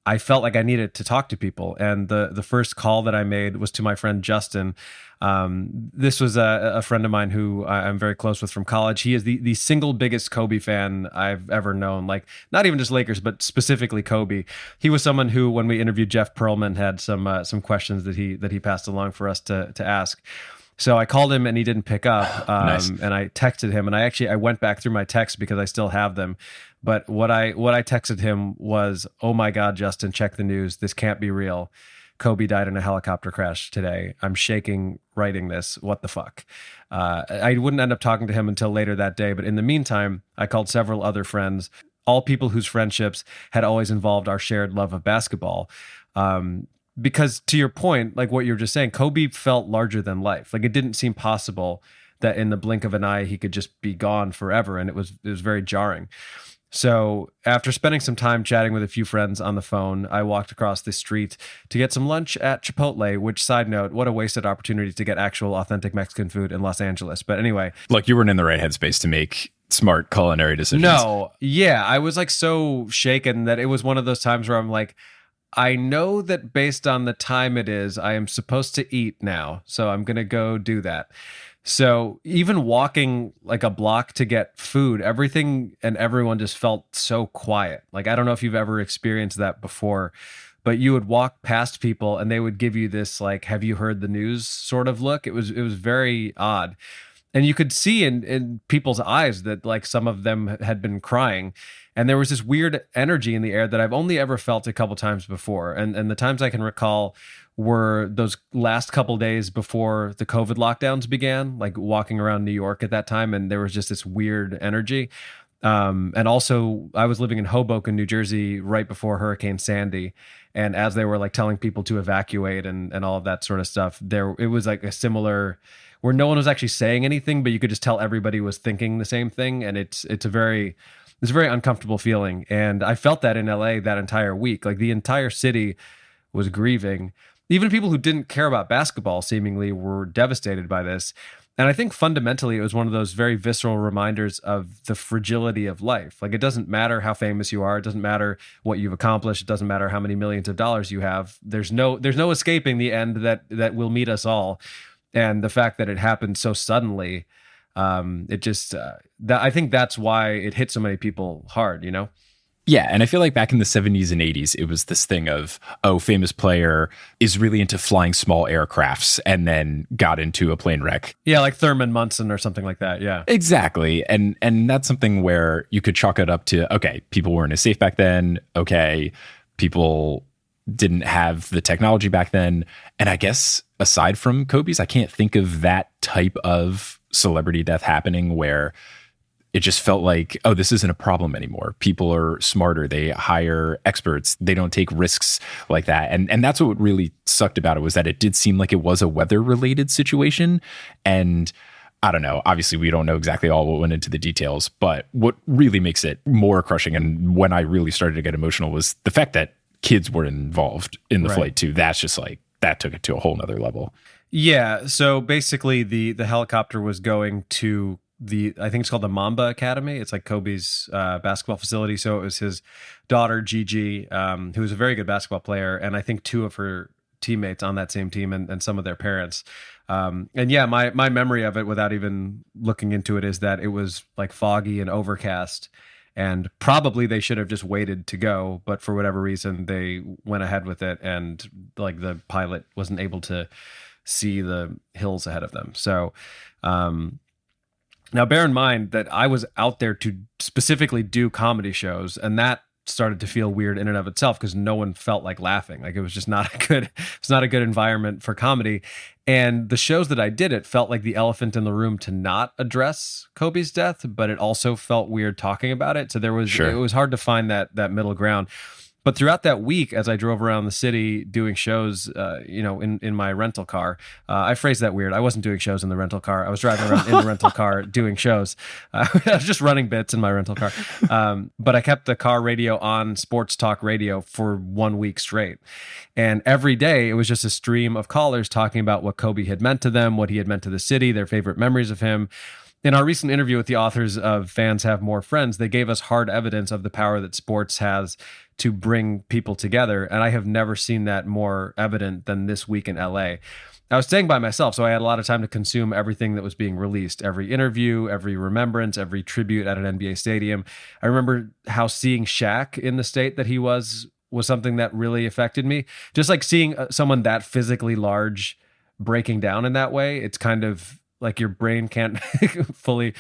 I felt like I needed to talk to people. And the first call that I made was to my friend Justin. This was a friend of mine who I'm very close with from college. He is the single biggest Kobe fan I've ever known. Like, not even just Lakers, but specifically Kobe. He was someone who, when we interviewed Jeff Pearlman, had some questions that he passed along for us to ask. So I called him and he didn't pick up. Nice. And I texted him, and I went back through my texts because I still have them. But what I texted him was, "Oh my God, Justin, check the news. This can't be real. Kobe died in a helicopter crash today. I'm shaking writing this. What the fuck?" I wouldn't end up talking to him until later that day. But in the meantime, I called several other friends, all people whose friendships had always involved our shared love of basketball. Because to your point, like what you were just saying, Kobe felt larger than life. Like, it didn't seem possible that in the blink of an eye, he could just be gone forever. And it was very jarring. So after spending some time chatting with a few friends on the phone, I walked across the street to get some lunch at Chipotle, which, side note, what a wasted opportunity to get actual authentic Mexican food in Los Angeles. But anyway. Look, you weren't in the right headspace to make smart culinary decisions. No. Yeah. I was like so shaken that it was one of those times where I'm like, I know that based on the time it is, I am supposed to eat now. So I'm going to go do that. So even walking like a block to get food, everything and everyone just felt so quiet. Like, I don't know if you've ever experienced that before, but you would walk past people and they would give you this, like, have you heard the news sort of look. It was very odd. And you could see in people's eyes that like some of them had been crying. And there was this weird energy in the air that I've only ever felt a couple times before. And the times I can recall were those last couple days before the COVID lockdowns began, like walking around New York at that time. And there was just this weird energy. And also I was living in Hoboken, New Jersey, right before Hurricane Sandy. And as they were like telling people to evacuate and all of that sort of stuff, it was like a similar, where no one was actually saying anything, but you could just tell everybody was thinking the same thing. And it's a very uncomfortable feeling. And I felt that in LA that entire week. Like, the entire city was grieving. Even people who didn't care about basketball seemingly were devastated by this. And I think fundamentally it was one of those very visceral reminders of the fragility of life. Like, it doesn't matter how famous you are. It doesn't matter what you've accomplished. It doesn't matter how many millions of dollars you have. There's no escaping the end that will meet us all. And the fact that it happened so suddenly, it just, I think that's why it hit so many people hard, you know? Yeah, and I feel like back in the 70s and 80s, it was this thing of, oh, famous player is really into flying small aircrafts and then got into a plane wreck. Yeah, like Thurman Munson or something like that, yeah. Exactly, and that's something where you could chalk it up to, okay, people weren't as safe back then, okay, people didn't have the technology back then. And I guess aside from Kobe's, I can't think of that type of celebrity death happening where it just felt like, oh, this isn't a problem anymore. People are smarter. They hire experts. They don't take risks like that. And that's what really sucked about it, was that it did seem like it was a weather-related situation. And I don't know. Obviously, we don't know exactly all what went into the details. But what really makes it more crushing, and when I really started to get emotional, was the fact that kids were involved in the flight too. That's just like, that took it to a whole nother level. Yeah. So basically, the helicopter was going to I think it's called the Mamba Academy. It's like Kobe's basketball facility. So it was his daughter, Gigi, who was a very good basketball player, and I think two of her teammates on that same team, and some of their parents. And yeah, my memory of it, without even looking into it, is that it was like foggy and overcast, and probably they should have just waited to go, but for whatever reason, they went ahead with it, and like the pilot wasn't able to see the hills ahead of them. So, now, bear in mind that I was out there to specifically do comedy shows, and that started to feel weird in and of itself because no one felt like laughing. Like, it was just not it's not a good environment for comedy. And the shows that I did, it felt like the elephant in the room to not address Kobe's death, but it also felt weird talking about it. So it was hard to find that middle ground. But throughout that week, as I drove around the city doing shows, in my rental car, I phrased that weird. I wasn't doing shows in the rental car. I was driving around in the rental car doing shows. I was just running bits in my rental car. But I kept the car radio on, sports talk radio, for 1 week straight. And every day, it was just a stream of callers talking about what Kobe had meant to them, what he had meant to the city, their favorite memories of him. In our recent interview with the authors of Fans Have More Friends, they gave us hard evidence of the power that sports has to bring people together. And I have never seen that more evident than this week in LA. I was staying by myself, so I had a lot of time to consume everything that was being released, every interview, every remembrance, every tribute at an NBA stadium. I remember how seeing Shaq in the state that he was something that really affected me. Just like seeing someone that physically large breaking down in that way, it's kind of like your brain can't fully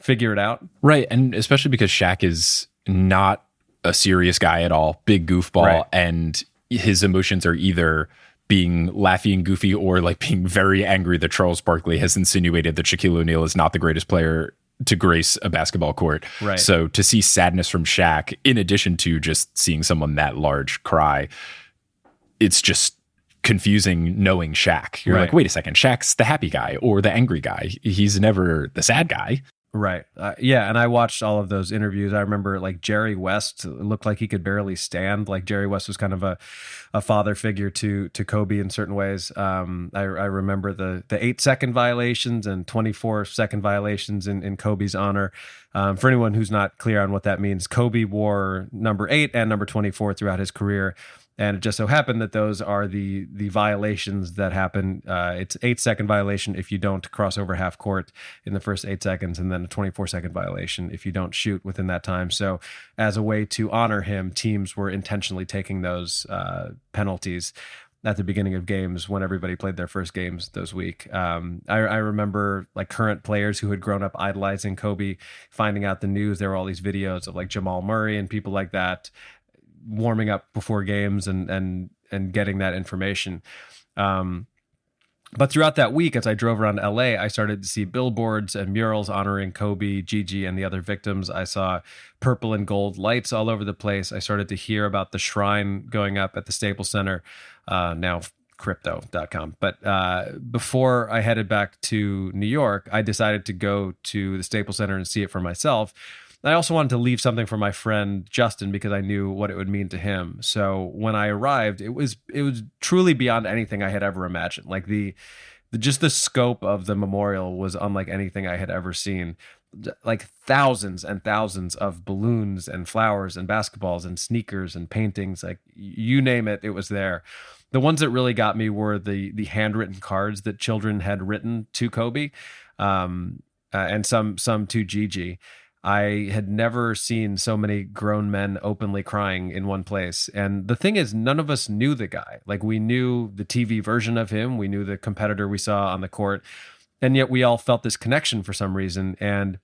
figure it out. Right. And especially because Shaq is not a serious guy at all, big goofball, right. And his emotions are either being laughy and goofy or like being very angry that Charles Barkley has insinuated that Shaquille O'Neal is not the greatest player to grace a basketball court. Right. So to see sadness from Shaq, in addition to just seeing someone that large cry, it's just confusing knowing Shaq. You're like, wait a second, Shaq's the happy guy or the angry guy. He's never the sad guy. Right. Yeah. And I watched all of those interviews. I remember like Jerry West looked like he could barely stand. Like Jerry West was kind of a father figure to Kobe in certain ways. I remember the 8-second violations and 24-second violations in Kobe's honor. For anyone who's not clear on what that means, Kobe wore number 8 and number 24 throughout his career. And it just so happened that those are the violations that happen. It's 8-second violation if you don't cross over half court in the first 8 seconds, and then a 24-second violation if you don't shoot within that time. So as a way to honor him, teams were intentionally taking those penalties at the beginning of games when everybody played their first games those week. I remember like current players who had grown up idolizing Kobe, finding out the news. There were all these videos of like Jamal Murray and people like that warming up before games and getting that information. But throughout that week, as I drove around LA, I started to see billboards and murals honoring Kobe, Gigi, and the other victims. I saw purple and gold lights all over the place. I started to hear about the shrine going up at the Staples Center, now crypto.com. But before I headed back to New York, I decided to go to the Staples Center and see it for myself. I also wanted to leave something for my friend Justin because I knew what it would mean to him. So when I arrived, it was truly beyond anything I had ever imagined. Like the scope of the memorial was unlike anything I had ever seen. Like thousands and thousands of balloons and flowers and basketballs and sneakers and paintings, like you name it, it was there. The ones that really got me were the handwritten cards that children had written to Kobe, and some to Gigi. I had never seen so many grown men openly crying in one place. And the thing is, none of us knew the guy. Like, we knew the TV version of him. We knew the competitor we saw on the court. And yet we all felt this connection for some reason. And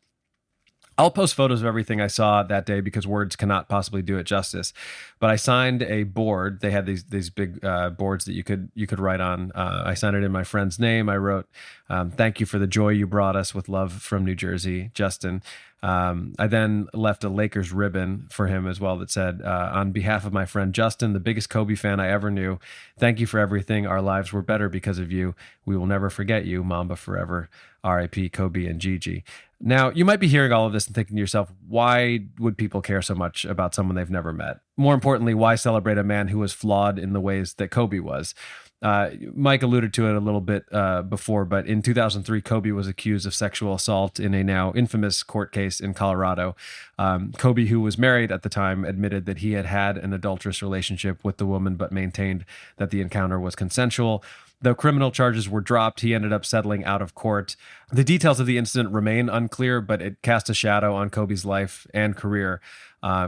I'll post photos of everything I saw that day because words cannot possibly do it justice. But I signed a board. They had these big boards that you could write on. I signed it in my friend's name. I wrote, "Thank you for the joy you brought us with love from New Jersey, Justin." I then left a Lakers ribbon for him as well that said, "On behalf of my friend Justin, the biggest Kobe fan I ever knew, thank you for everything. Our lives were better because of you. We will never forget you. Mamba forever. R.I.P. Kobe and Gigi." Now, you might be hearing all of this and thinking to yourself, why would people care so much about someone they've never met? More importantly, why celebrate a man who was flawed in the ways that Kobe was? Mike alluded to it a little bit before, but in 2003, Kobe was accused of sexual assault in a now infamous court case in Colorado. Kobe, who was married at the time, admitted that he had had an adulterous relationship with the woman, but maintained that the encounter was consensual. Though criminal charges were dropped, he ended up settling out of court. The details of the incident remain unclear, but it cast a shadow on Kobe's life and career.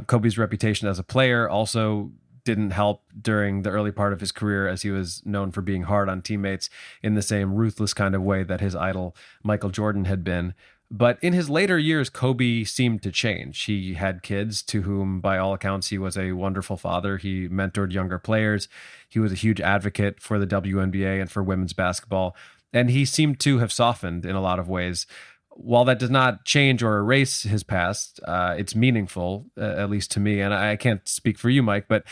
Kobe's reputation as a player also didn't help during the early part of his career, as he was known for being hard on teammates in the same ruthless kind of way that his idol Michael Jordan had been. But in his later years, Kobe seemed to change. He had kids to whom, by all accounts, he was a wonderful father. He mentored younger players. He was a huge advocate for the WNBA and for women's basketball. And he seemed to have softened in a lot of ways. While that does not change or erase his past, it's meaningful, at least to me. And I can't speak for you, Mike, but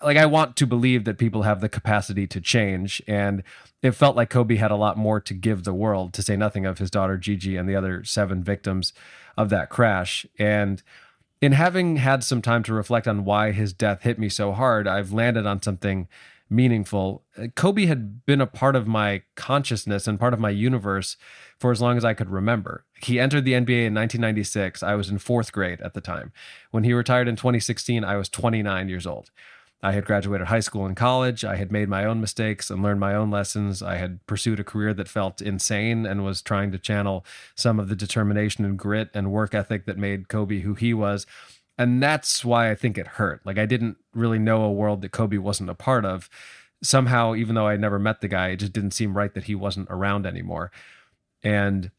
I want to believe that people have the capacity to change. And it felt like Kobe had a lot more to give the world, to say nothing of his daughter Gigi and the other 7 victims of that crash. And in having had some time to reflect on why his death hit me so hard, I've landed on something meaningful. Kobe had been a part of my consciousness and part of my universe for as long as I could remember. He entered the NBA in 1996. I was in 4th grade at the time. When he retired in 2016, I was 29 years old. I had graduated high school and college. I had made my own mistakes and learned my own lessons. I had pursued a career that felt insane and was trying to channel some of the determination and grit and work ethic that made Kobe who he was. And that's why I think it hurt. I didn't really know a world that Kobe wasn't a part of. Somehow, even though I never met the guy, it just didn't seem right that he wasn't around anymore. And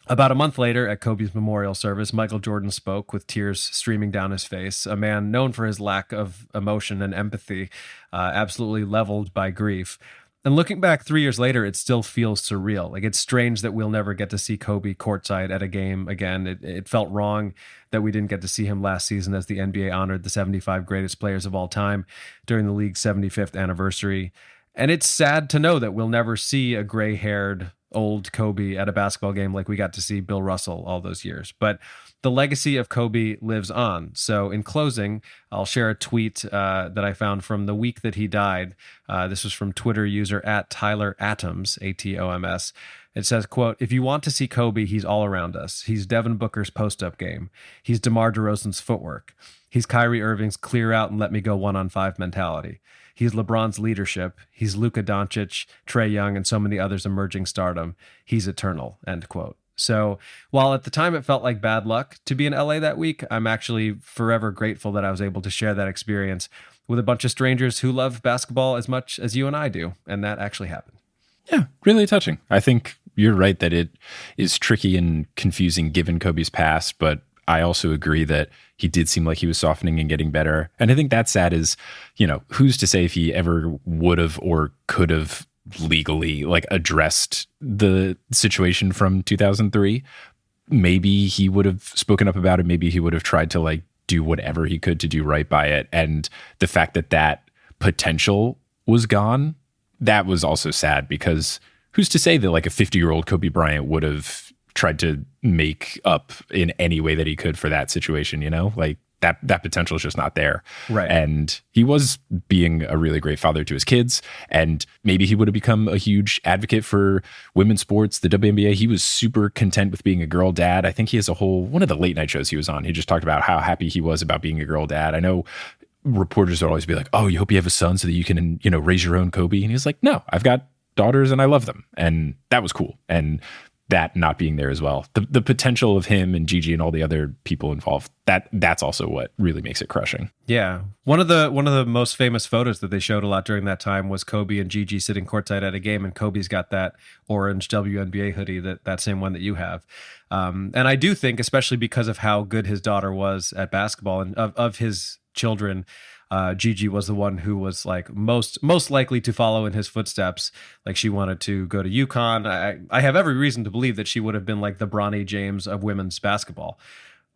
about a month later, at Kobe's memorial service, Michael Jordan spoke with tears streaming down his face, a man known for his lack of emotion and empathy, absolutely leveled by grief. And looking back 3 years later, it still feels surreal. It's strange that we'll never get to see Kobe courtside at a game again. It felt wrong that we didn't get to see him last season as the NBA honored the 75 greatest players of all time during the league's 75th anniversary. And it's sad to know that we'll never see a gray-haired old Kobe at a basketball game like we got to see Bill Russell all those years. But the legacy of Kobe lives on. So in closing, I'll share a tweet that I found from the week that he died. This was from Twitter user at Tyler Atoms, ATOMS. It says, quote, "If you want to see Kobe, he's all around us. He's Devin Booker's post-up game. He's DeMar DeRozan's footwork. He's Kyrie Irving's clear out and let me go 1-on-5 mentality. He's LeBron's leadership. He's Luka Doncic, Trae Young, and so many others emerging stardom. He's eternal," end quote. So while at the time it felt like bad luck to be in LA that week, I'm actually forever grateful that I was able to share that experience with a bunch of strangers who love basketball as much as you and I do. And that actually happened. Yeah, really touching. I think you're right that it is tricky and confusing given Kobe's past, but I also agree that he did seem like he was softening and getting better. And I think that's sad is, who's to say if he ever would have or could have legally addressed the situation from 2003. Maybe he would have spoken up about it. Maybe he would have tried to do whatever he could to do right by it. And the fact that that potential was gone, that was also sad because who's to say that a 50-year-old Kobe Bryant would have tried to make up in any way that he could for that situation, that potential is just not there. Right. And he was being a really great father to his kids. And maybe he would have become a huge advocate for women's sports, the WNBA. He was super content with being a girl dad. I think he has one of the late night shows he was on, he just talked about how happy he was about being a girl dad. I know reporters would always be like, "Oh, you hope you have a son so that you can, raise your own Kobe." And he was like, "No, I've got daughters and I love them." And that was cool. And that not being there as well. The potential of him and Gigi and all the other people involved, that's also what really makes it crushing. Yeah. One of the most famous photos that they showed a lot during that time was Kobe and Gigi sitting courtside at a game, and Kobe's got that orange WNBA hoodie, that same one that you have. And I do think, especially because of how good his daughter was at basketball, and of his children, Gigi was the one who was like most likely to follow in his footsteps. Like, she wanted to go to UConn. I have every reason to believe that she would have been like the Bronny James of women's basketball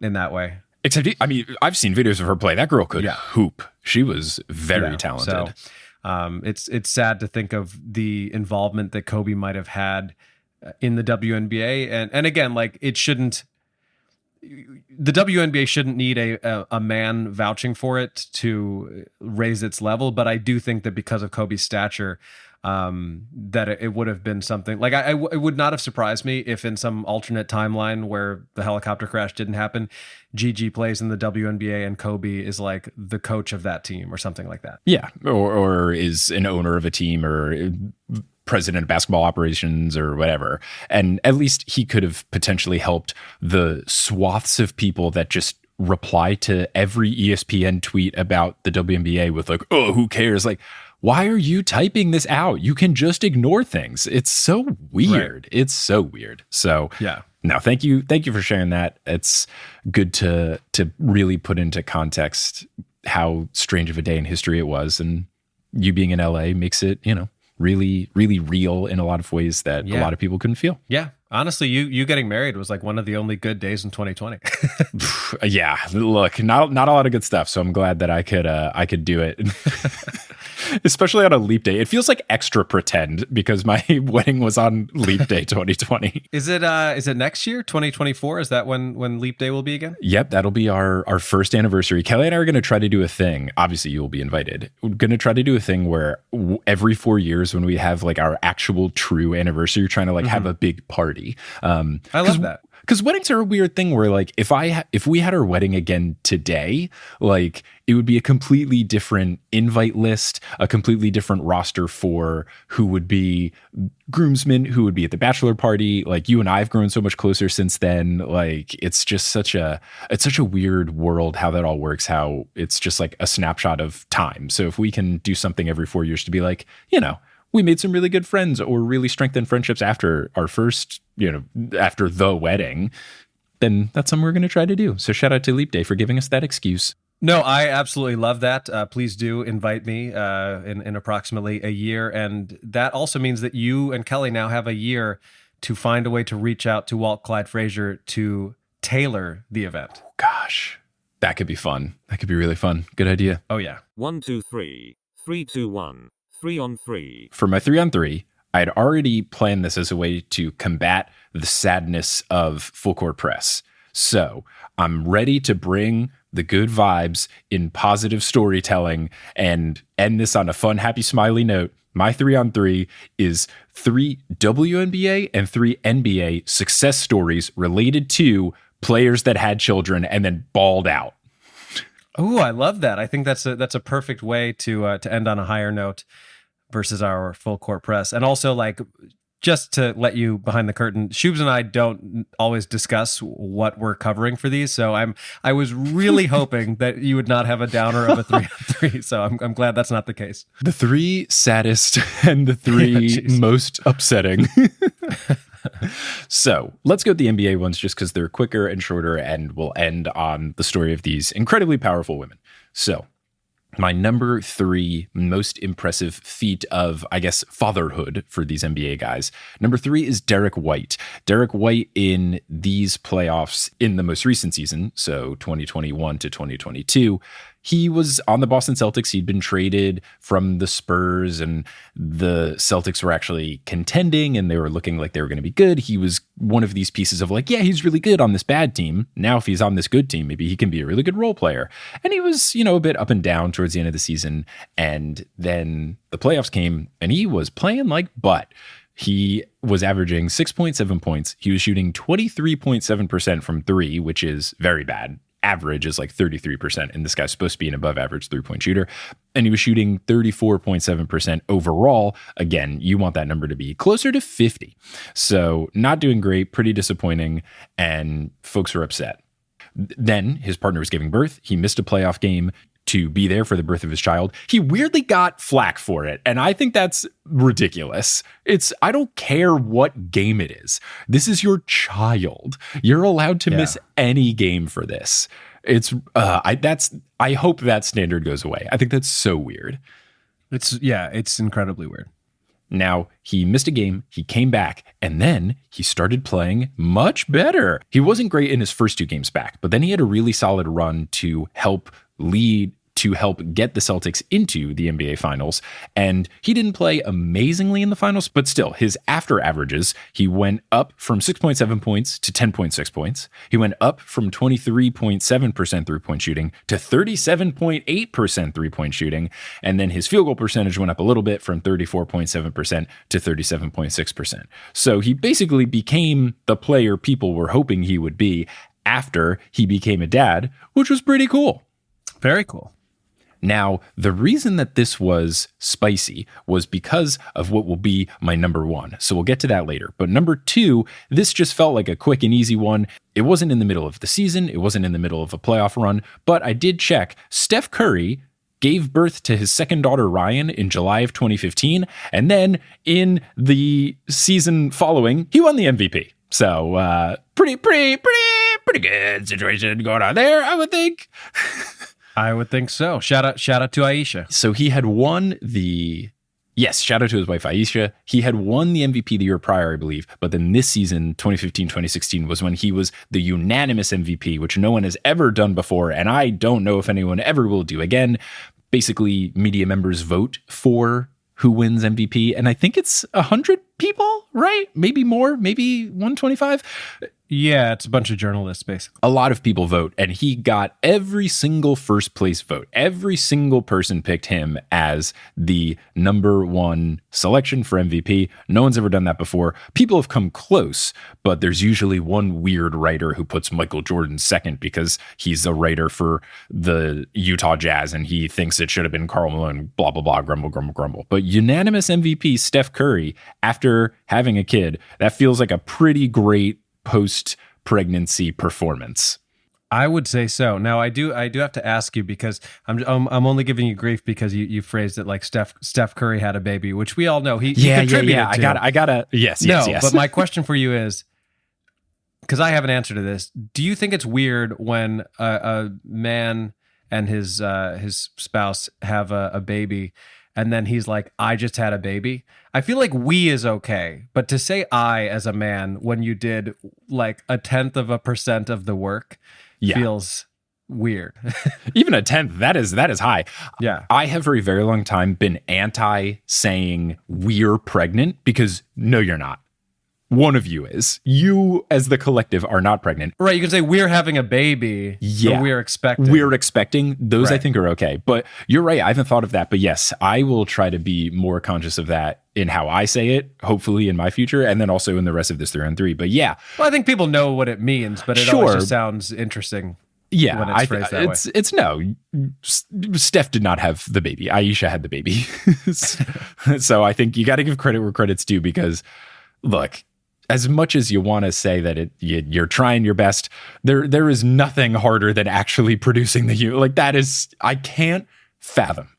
in that way. Except, I mean, I've seen videos of her play. That girl could hoop. She was very talented. So, it's sad to think of the involvement that Kobe might have had in the WNBA, and again, like, it shouldn't. The WNBA shouldn't need a man vouching for it to raise its level, but I do think that because of Kobe's stature, that it would have been something like it would not have surprised me if in some alternate timeline where the helicopter crash didn't happen, Gigi plays in the WNBA and Kobe is like the coach of that team or something like that. Yeah, or is an owner of a team or president of basketball operations or whatever. And at least he could have potentially helped the swaths of people that just reply to every ESPN tweet about the WNBA with like, oh, who cares? Like, why are you typing this out? You can just ignore things. It's so weird. Right. It's so weird. So yeah. No, thank you for sharing that. It's good to really put into context how strange of a day in history it was. And you being in LA makes it, really, really real in a lot of ways that a lot of people couldn't feel. Yeah. Honestly, you getting married was like one of the only good days in 2020. Yeah. Look, not a lot of good stuff. So I'm glad that I could do it. Especially on a leap day. It feels like extra pretend because my wedding was on leap day 2020. Is it next year, 2024? Is that when leap day will be again? Yep, that'll be our first anniversary. Kelly and I are going to try to do a thing. Obviously, you will be invited. We're going to try to do a thing where every 4 years when we have like our actual true anniversary, trying to like have a big party. I love that. Because weddings are a weird thing where like if we had our wedding again today, like it would be a completely different invite list, a completely different roster for who would be groomsmen, who would be at the bachelor party. Like you and I have grown so much closer since then. Like it's just such a weird world how that all works, how it's just like a snapshot of time. So if we can do something every 4 years to be like, we made some really good friends or really strengthened friendships after our first, after the wedding, then that's something we're going to try to do. So shout out to Leap Day for giving us that excuse. No, I absolutely love that. Please do invite me in approximately a year. And that also means that you and Kelly now have a year to find a way to reach out to Walt Clyde Frazier to tailor the event. Oh, gosh, that could be fun. That could be really fun. Good idea. Oh, yeah. 1, 2, 3. 3, 2, 1. 3 on 3. For my 3 on 3, I had already planned this as a way to combat the sadness of full court press. So I'm ready to bring the good vibes in positive storytelling and end this on a fun, happy, smiley note. My 3 on 3 is 3 WNBA and 3 NBA success stories related to players that had children and then balled out. Oh, I love that. I think that's a perfect way to end on a higher note versus our full court press. And also, like, just to let you behind the curtain, Shubes and I don't always discuss what we're covering for these. So I was really hoping that you would not have a downer of a 3 on 3. So I'm glad that's not the case. The 3 saddest and the 3 most upsetting. So let's go with the NBA ones just because they're quicker and shorter, and we'll end on the story of these incredibly powerful women. So my number 3 most impressive feat of, I guess, fatherhood for these NBA guys. Number 3 is Derek White. Derek White in these playoffs in the most recent season, so 2021 to 2022, he was on the Boston Celtics. He'd been traded from the Spurs, and the Celtics were actually contending, and they were looking like they were going to be good. He was one of these pieces of like, yeah, he's really good on this bad team. Now, if he's on this good team, maybe he can be a really good role player. And he was, a bit up and down towards the end of the season. And then the playoffs came, and he was playing like butt. He was averaging 6.7 points. He was shooting 23.7% from 3, which is very bad. Average is like 33%, and this guy's supposed to be an above average 3-point shooter. and he was shooting 34.7% overall. Again, you want that number to be closer to 50. So not doing great, pretty disappointing, and folks are upset. Then his partner was giving birth. He missed a playoff game to be there for the birth of his child. He weirdly got flack for it, and I think that's ridiculous. I don't care what game it is. This is your child. You're allowed to miss any game for this. I hope that standard goes away. I think that's so weird. It's incredibly weird. Now, he missed a game, he came back, and then he started playing much better. He wasn't great in his first 2 games back, but then he had a really solid run to help get the Celtics into the NBA Finals. And he didn't play amazingly in the finals, but still, his after averages, he went up from 6.7 points to 10.6 points. He went up from 23.7% three-point shooting to 37.8% three-point shooting. And then his field goal percentage went up a little bit from 34.7% to 37.6%. So he basically became the player people were hoping he would be after he became a dad, which was pretty cool. Very cool. Now, the reason that this was spicy was because of what will be my number 1. So we'll get to that later. But number 2, this just felt like a quick and easy one. It wasn't in the middle of the season. It wasn't in the middle of a playoff run. But I did check. Steph Curry gave birth to his second daughter, Ryan, in July of 2015. And then in the season following, he won the MVP. So pretty good situation going on there, I would think. I would think so. Shout out to Aisha. So he had won shout out to his wife, Aisha. He had won the MVP the year prior, I believe. But then this season, 2015-2016, was when he was the unanimous MVP, which no one has ever done before. And I don't know if anyone ever will do again. Basically, media members vote for who wins MVP. And I think it's 100 people, right? Maybe more, maybe 125. Yeah, it's a bunch of journalists, basically. A lot of people vote, and he got every single first place vote. Every single person picked him as the number 1 selection for MVP. No one's ever done that before. People have come close, but there's usually one weird writer who puts Michael Jordan second because he's a writer for the Utah Jazz, and he thinks it should have been Karl Malone, blah, blah, blah, grumble, grumble, grumble. But unanimous MVP Steph Curry, after having a kid, that feels like a pretty great post-pregnancy performance. I would say so. Now, I do have to ask you because I'm only giving you grief because you phrased it like Steph Curry had a baby, which we all know he contributed to. I gotta. Yes. But my question for you is, because I have an answer to this. Do you think it's weird when a man and his spouse have a baby, and then he's like, I just had a baby? I feel like we is okay, but to say I as a man when you did like 0.1% of the work feels weird. Even 1/10, that is high. Yeah. I have for a very long time been anti saying we're pregnant because no, you're not. One of you is. You, as the collective, are not pregnant. Right. You can say we're having a baby. Yeah. Or we're expecting. We're expecting. Those, right. I think, are okay. But you're right. I haven't thought of that. But yes, I will try to be more conscious of that in how I say it, hopefully in my future, and then also in the rest of this 3-on-3. But yeah. Well, I think people know what it means, but it always just sounds interesting. Yeah, when it's phrased that way. It's no. Steph did not have the baby. Aisha had the baby. So I think you got to give credit where credit's due because, look, as much as you want to say that you're trying your best, there is nothing harder than actually producing the unit. Like that is, I can't fathom.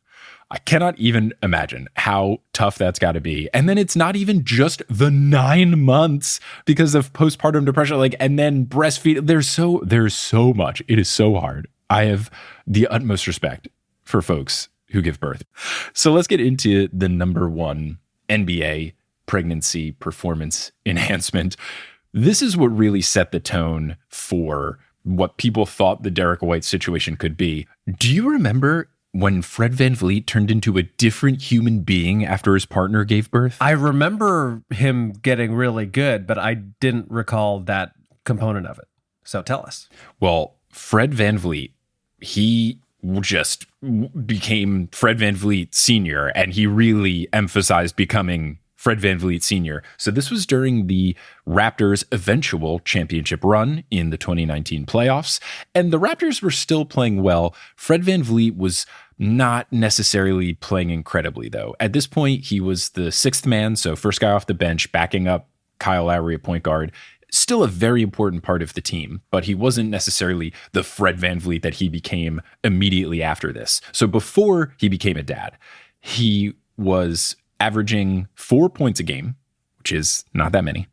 I cannot even imagine how tough that's got to be. And then it's not even just the 9 months because of postpartum depression, like, and then breastfeed. There's so much. It is so hard. I have the utmost respect for folks who give birth. So let's get into the number 1 NBA pregnancy performance enhancement. This is what really set the tone for what people thought the Derek White situation could be. Do you remember when Fred VanVleet turned into a different human being after his partner gave birth? I remember him getting really good, but I didn't recall that component of it. So tell us. Well, Fred VanVleet, he just became Fred VanVleet Sr., and he really emphasized becoming Fred VanVleet Sr. So this was during the Raptors' eventual championship run in the 2019 playoffs, and the Raptors were still playing well. Fred VanVleet was not necessarily playing incredibly, though. At this point, he was the sixth man, so first guy off the bench, backing up Kyle Lowry at point guard. Still a very important part of the team, but he wasn't necessarily the Fred VanVleet that he became immediately after this. So before he became a dad, he was averaging 4 points a game, which is not that many.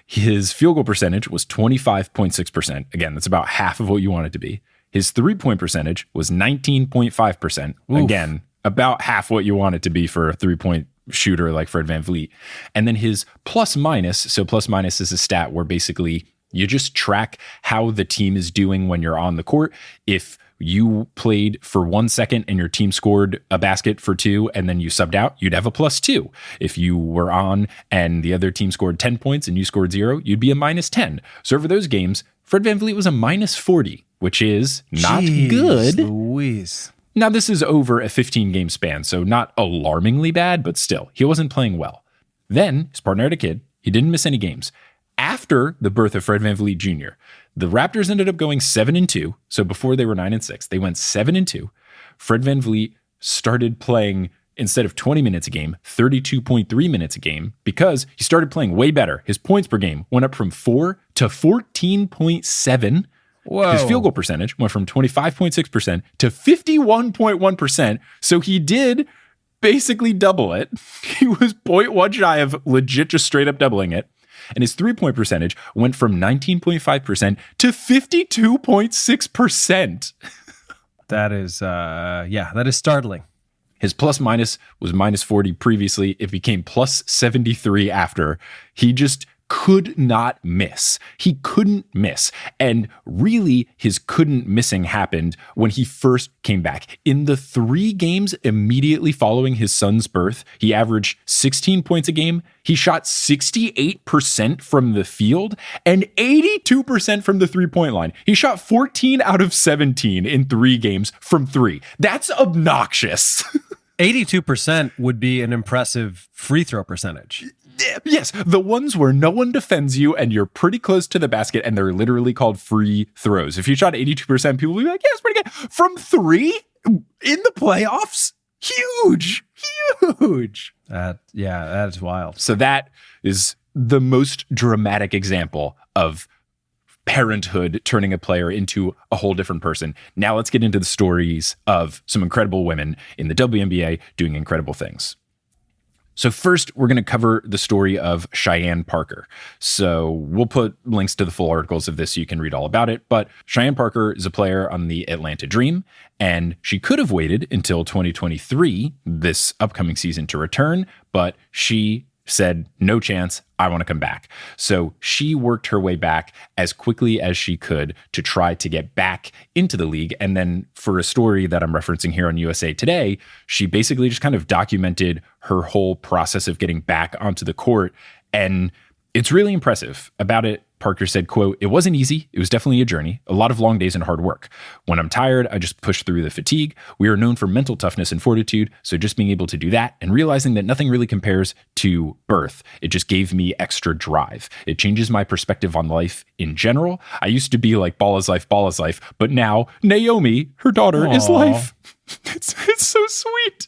His field goal percentage was 25.6%. Again, that's about half of what you want it to be. His 3-point percentage was 19.5%. Again, about half what you want it to be for a 3-point shooter like Fred VanVleet. And then his plus minus. So plus minus is a stat where basically you just track how the team is doing when you're on the court. If you played for 1 second and your team scored a basket for 2 and then you subbed out, you'd have a +2. If you were on and the other team scored 10 points and you scored 0, you'd be a -10. So for those games, Fred VanVleet was a -40, which is not good. Louise. Now, this is over a 15-game span, so not alarmingly bad, but still, he wasn't playing well. Then his partner had a kid. He didn't miss any games. After the birth of Fred VanVleet Jr., the Raptors ended up going 7-2. So before they were 9-6, they went 7-2. Fred VanVleet started playing, instead of 20 minutes a game, 32.3 minutes a game, because he started playing way better. His points per game went up from 4 to 14.7. Whoa. His field goal percentage went from 25.6% to 51.1%. So he did basically double it. He was 0.1 shy of legit just straight up doubling it. And his 3-point percentage went from 19.5% to 52.6%. That is, that is startling. His plus minus was -40 previously. It became plus 73 after. He just could not miss. He couldn't miss. And really, his couldn't missing happened when he first came back. In the 3 games immediately following his son's birth, he averaged 16 points a game. He shot 68% from the field and 82% from the 3-point line. He shot 14 out of 17 in 3 games from 3. That's obnoxious. 82% would be an impressive free throw percentage. Yes, the ones where no one defends you and you're pretty close to the basket and they're literally called free throws. If you shot 82%, people will be like, yeah, it's pretty good. From 3 in the playoffs? Huge. That is wild. So that is the most dramatic example of parenthood turning a player into a whole different person. Now let's get into the stories of some incredible women in the WNBA doing incredible things. So first, we're going to cover the story of Cheyenne Parker. So we'll put links to the full articles of this so you can read all about it. But Cheyenne Parker is a player on the Atlanta Dream, and she could have waited until 2023, this upcoming season, to return, but she said, no chance, I want to come back. So she worked her way back as quickly as she could to try to get back into the league. And then for a story that I'm referencing here on USA Today, she basically just kind of documented her whole process of getting back onto the court. And it's really impressive. About it, Parker said, quote, "It wasn't easy. It was definitely a journey, a lot of long days and hard work. When I'm tired, I just push through the fatigue. We are known for mental toughness and fortitude. So just being able to do that and realizing that nothing really compares to birth, it just gave me extra drive. It changes my perspective on life in general. I used to be like ball is life, but now Naomi, her daughter, is life." It's so sweet.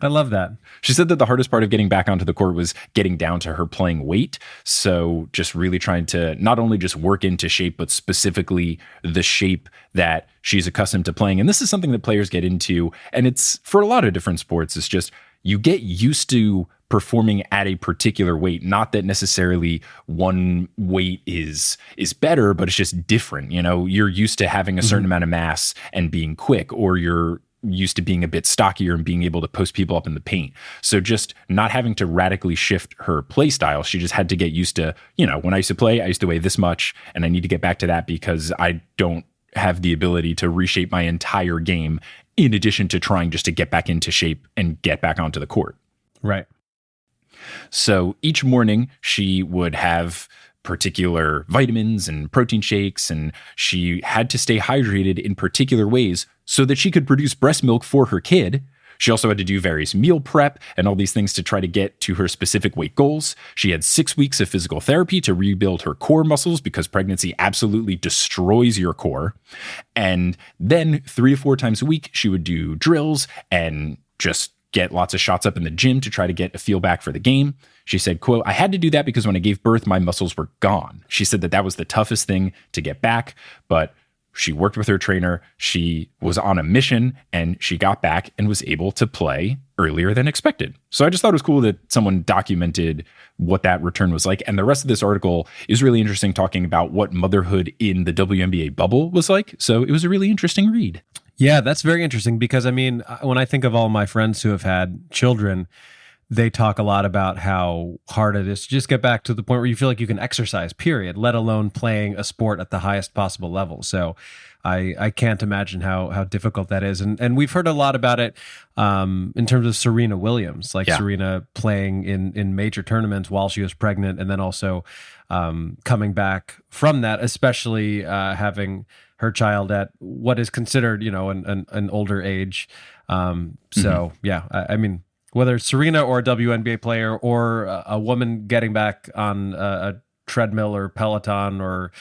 I love that. She said that the hardest part of getting back onto the court was getting down to her playing weight. So just really trying to not only just work into shape, but specifically the shape that she's accustomed to playing. And this is something that players get into. And it's for a lot of different sports. It's just you get used to performing at a particular weight. Not that necessarily one weight is better, but it's just different. You know, you're used to having a certain amount of mass and being quick, or you're used to being a bit stockier and being able to post people up in the paint. So just not having to radically shift her play style. She just had to get used to, you know, when I used to play, I used to weigh this much, and I need to get back to that because I don't have the ability to reshape my entire game in addition to trying just to get back into shape and get back onto the court. Right. So each morning she would have particular vitamins and protein shakes, and she had to stay hydrated in particular ways so that she could produce breast milk for her kid. She also had to do various meal prep and all these things to try to get to her specific weight goals. She had 6 weeks of physical therapy to rebuild her core muscles because pregnancy absolutely destroys your core. And then 3 to 4 times a week, she would do drills and just get lots of shots up in the gym to try to get a feel back for the game. She said, quote, I had to do that because when I gave birth, my muscles were gone. She said that was the toughest thing to get back, but she worked with her trainer. She was on a mission and she got back and was able to play earlier than expected. So I just thought it was cool that someone documented what that return was like. And the rest of this article is really interesting, talking about what motherhood in the WNBA bubble was like. So it was a really interesting read. Yeah, that's very interesting because, I mean, when I think of all my friends who have had children, they talk a lot about how hard it is to just get back to the point where you feel like you can exercise, period, let alone playing a sport at the highest possible level. So I can't imagine how difficult that is. And we've heard a lot about it in terms of Serena Williams, like Serena playing in major tournaments while she was pregnant, and then also coming back from that, especially having her child at what is considered, an older age. Yeah, I mean, whether it's Serena or a WNBA player or a woman getting back on a treadmill or Peloton or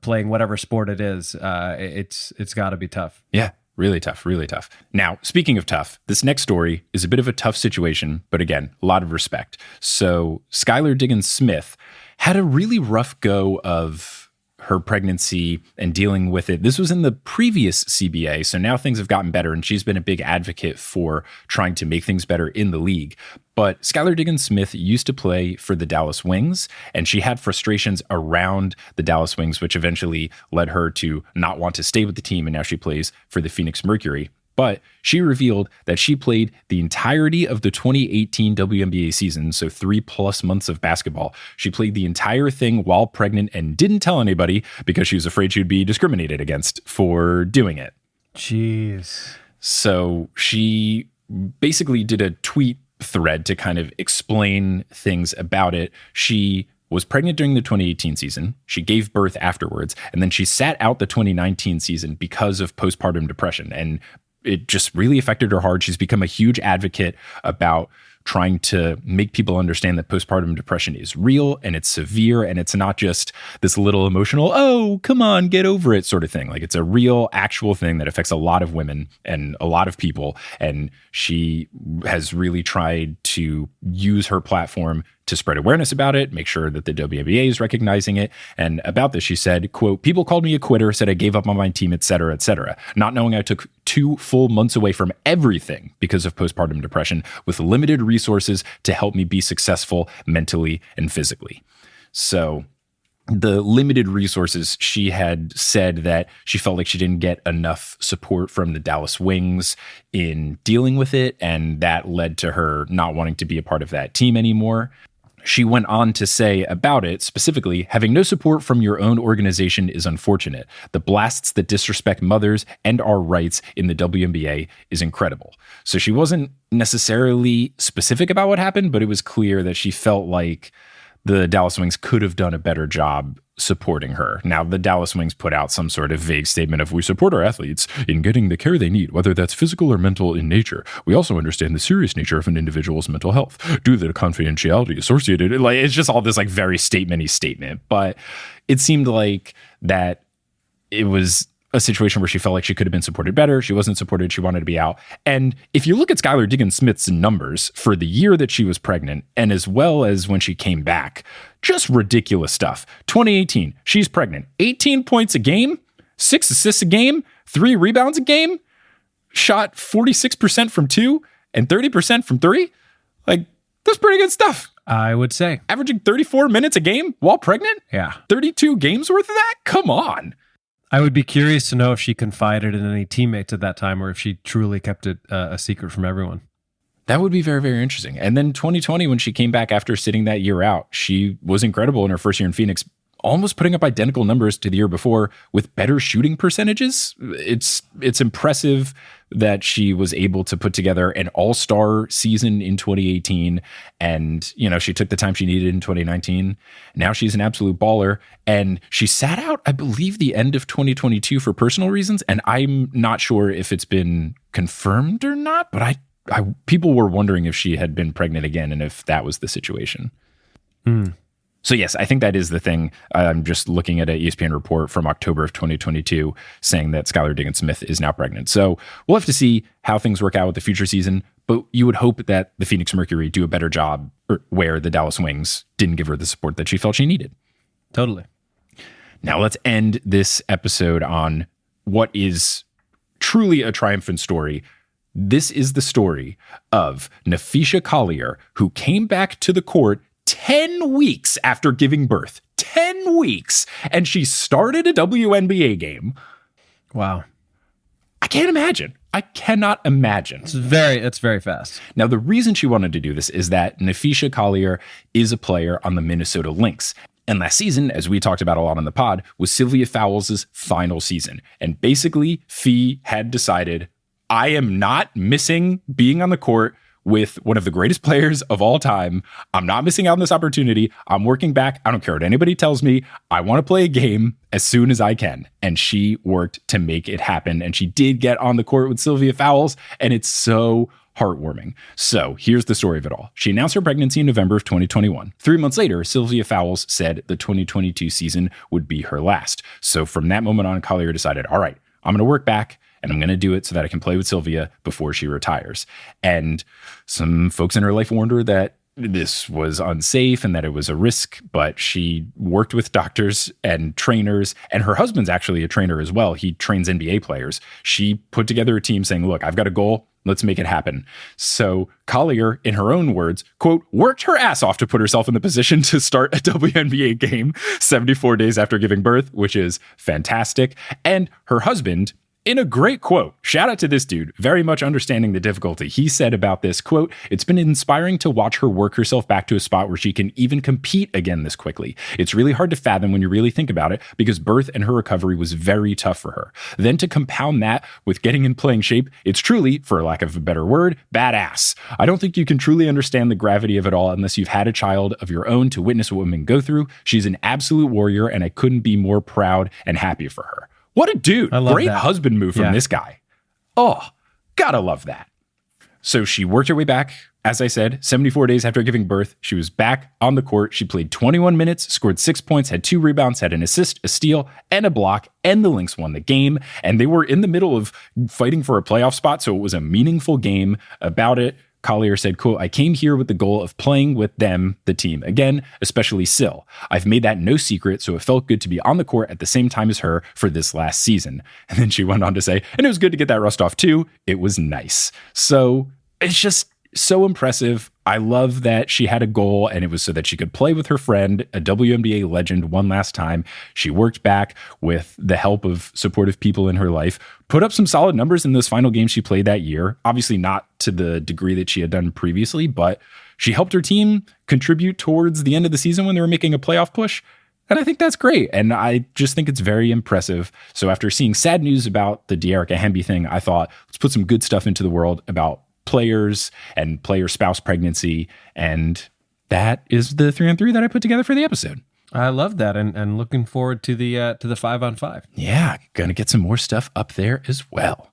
playing whatever sport it is, it's got to be tough. Yeah, really tough, really tough. Now, speaking of tough, this next story is a bit of a tough situation, but again, a lot of respect. So Skylar Diggins Smith had a really rough go of her pregnancy and dealing with it. This was in the previous CBA, so now things have gotten better, and she's been a big advocate for trying to make things better in the league. But Skylar Diggins Smith used to play for the Dallas Wings, and she had frustrations around the Dallas Wings, which eventually led her to not want to stay with the team, and now she plays for the Phoenix Mercury. But she revealed that she played the entirety of the 2018 WNBA season, so 3+ months of basketball. She played the entire thing while pregnant and didn't tell anybody because she was afraid she'd be discriminated against for doing it. Jeez. So she basically did a tweet thread to kind of explain things about it. She was pregnant during the 2018 season. She gave birth afterwards, and then she sat out the 2019 season because of postpartum depression. And it just really affected her hard. She's become a huge advocate about trying to make people understand that postpartum depression is real and it's severe, and it's not just this little emotional, oh, come on, get over it sort of thing. Like, it's a real, actual thing that affects a lot of women and a lot of people. And she has really tried to use her platform to spread awareness about it, make sure that the WNBA is recognizing it. And about this, she said, quote, people called me a quitter, said I gave up on my team, et cetera, not knowing I took 2 full months away from everything because of postpartum depression with limited resources to help me be successful mentally and physically. So the limited resources, she had said that she felt like she didn't get enough support from the Dallas Wings in dealing with it, and that led to her not wanting to be a part of that team anymore. She went on to say about it, specifically, having no support from your own organization is unfortunate. The blasts that disrespect mothers and our rights in the WNBA is incredible. So she wasn't necessarily specific about what happened, but it was clear that she felt like the Dallas Wings could have done a better job supporting her. Now, the Dallas Wings put out some sort of vague statement of, we support our athletes in getting the care they need, whether that's physical or mental in nature. We also understand the serious nature of an individual's mental health due to the confidentiality associated. Like, it's just all this like very statement-y statement. But it seemed like that it was a situation where she felt like she could have been supported better. She wasn't supported. She wanted to be out. And if you look at Skylar Diggins Smith's numbers for the year that she was pregnant, and as well as when she came back, just ridiculous stuff. 2018, she's pregnant. 18 points a game, 6 assists a game, 3 rebounds a game, shot 46% from 2 and 30% from 3. Like, that's pretty good stuff. I would say. Averaging 34 minutes a game while pregnant? Yeah. 32 games worth of that? Come on. I would be curious to know if she confided in any teammates at that time or if she truly kept it a secret from everyone. That would be very, very interesting. And then 2020, when she came back after sitting that year out, she was incredible in her first year in Phoenix, almost putting up identical numbers to the year before with better shooting percentages. It's impressive that she was able to put together an all-star season in 2018. And, she took the time she needed in 2019. Now she's an absolute baller. And she sat out, I believe, the end of 2022 for personal reasons. And I'm not sure if it's been confirmed or not, but I people were wondering if she had been pregnant again and if that was the situation. So yes, I think that is the thing. I'm just looking at an ESPN report from October of 2022 saying that Skylar Diggins-Smith is now pregnant. So we'll have to see how things work out with the future season, but you would hope that the Phoenix Mercury do a better job where the Dallas Wings didn't give her the support that she felt she needed. Totally. Now let's end this episode on what is truly a triumphant story. This is the story of Napheesa Collier, who came back to the court 10 weeks after giving birth. 10 weeks. And she started a WNBA game. Wow. I can't imagine. I cannot imagine. It's very fast. Now, the reason she wanted to do this is that Napheesa Collier is a player on the Minnesota Lynx. And last season, as we talked about a lot on the pod, was Sylvia Fowles' final season. And basically, Fee had decided, I am not missing being on the court with one of the greatest players of all time. I'm not missing out on this opportunity. I'm working back. I don't care what anybody tells me. I want to play a game as soon as I can. And she worked to make it happen. And she did get on the court with Sylvia Fowles. And it's so heartwarming. So here's the story of it all. She announced her pregnancy in November of 2021. 3 months later, Sylvia Fowles said the 2022 season would be her last. So from that moment on, Collier decided, all right, I'm going to work back. And I'm going to do it so that I can play with Sylvia before she retires. And some folks in her life warned her that this was unsafe and that it was a risk, but she worked with doctors and trainers, and her husband's actually a trainer as well. He trains NBA players. She put together a team saying, look, I've got a goal. Let's make it happen. So Collier, in her own words, quote, worked her ass off to put herself in the position to start a WNBA game 74 days after giving birth, which is fantastic. And her husband, in a great quote, shout out to this dude, very much understanding the difficulty. He said about this, quote, it's been inspiring to watch her work herself back to a spot where she can even compete again this quickly. It's really hard to fathom when you really think about it because birth and her recovery was very tough for her. Then to compound that with getting in playing shape, it's truly, for lack of a better word, badass. I don't think you can truly understand the gravity of it all unless you've had a child of your own to witness what women go through. She's an absolute warrior and I couldn't be more proud and happy for her. What a dude. Great that. Husband move from this guy. Oh, gotta love that. So she worked her way back. As I said, 74 days after giving birth, she was back on the court. She played 21 minutes, scored 6 points, had 2 rebounds, had an assist, a steal, and a block, and the Lynx won the game. And they were in the middle of fighting for a playoff spot, so it was a meaningful game. About it, Collier said, quote, I came here with the goal of playing with them, the team, again, especially Syl. I've made that no secret, so it felt good to be on the court at the same time as her for this last season. And then she went on to say, and it was good to get that rust off too. It was nice. So it's just so impressive. I love that she had a goal and it was so that she could play with her friend, a WNBA legend, one last time. She worked back with the help of supportive people in her life, put up some solid numbers in those final games she played that year. Obviously not to the degree that she had done previously, but she helped her team contribute towards the end of the season when they were making a playoff push. And I think that's great. And I just think it's very impressive. So after seeing sad news about the Dearica Hemby thing, I thought, let's put some good stuff into the world about players and player spouse pregnancy. And that is the 3-on-3 that I put together for the episode. I love that, and looking forward to the 5-on-5. Yeah, gonna get some more stuff up there as well.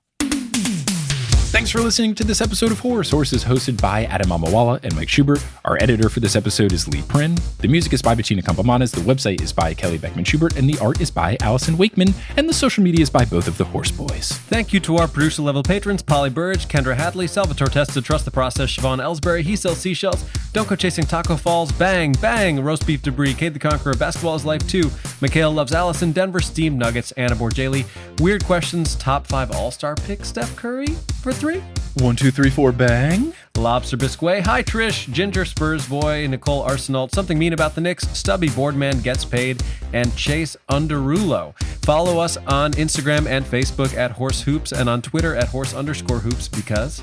Thanks for listening to this episode of Horror Source is hosted by Adam Amawala and Mike Schubert. Our editor for this episode is Lee Prin. The music is by Bettina Campomanes. The website is by Kelly Beckman Schubert, and the art is by Allison Wakeman. And the social media is by both of the Horse Boys. Thank you to our producer level patrons: Polly Burge, Kendra Hadley, Salvatore Testa, Trust the Process, Siobhan Ellsbury, He Sells Seashells, Don't Go Chasing Taco Falls, Bang, Bang, Roast Beef Debris, Cade the Conqueror, Basketball is Life 2, Mikhail Loves Allison, Denver Steam Nuggets, Anna Borjali, Weird Questions, Top 5 All-Star Pick, Steph Curry for 3. 1, 2, 3, 4, bang. Lobster Biscuit, Hi Trish, Ginger Spurs Boy, Nicole Arsenault, Something Mean About the Knicks, Stubby Boardman Gets Paid, and Chase Underulo. Follow us on Instagram and Facebook at Horse Hoops and on Twitter at Horse_Hoops because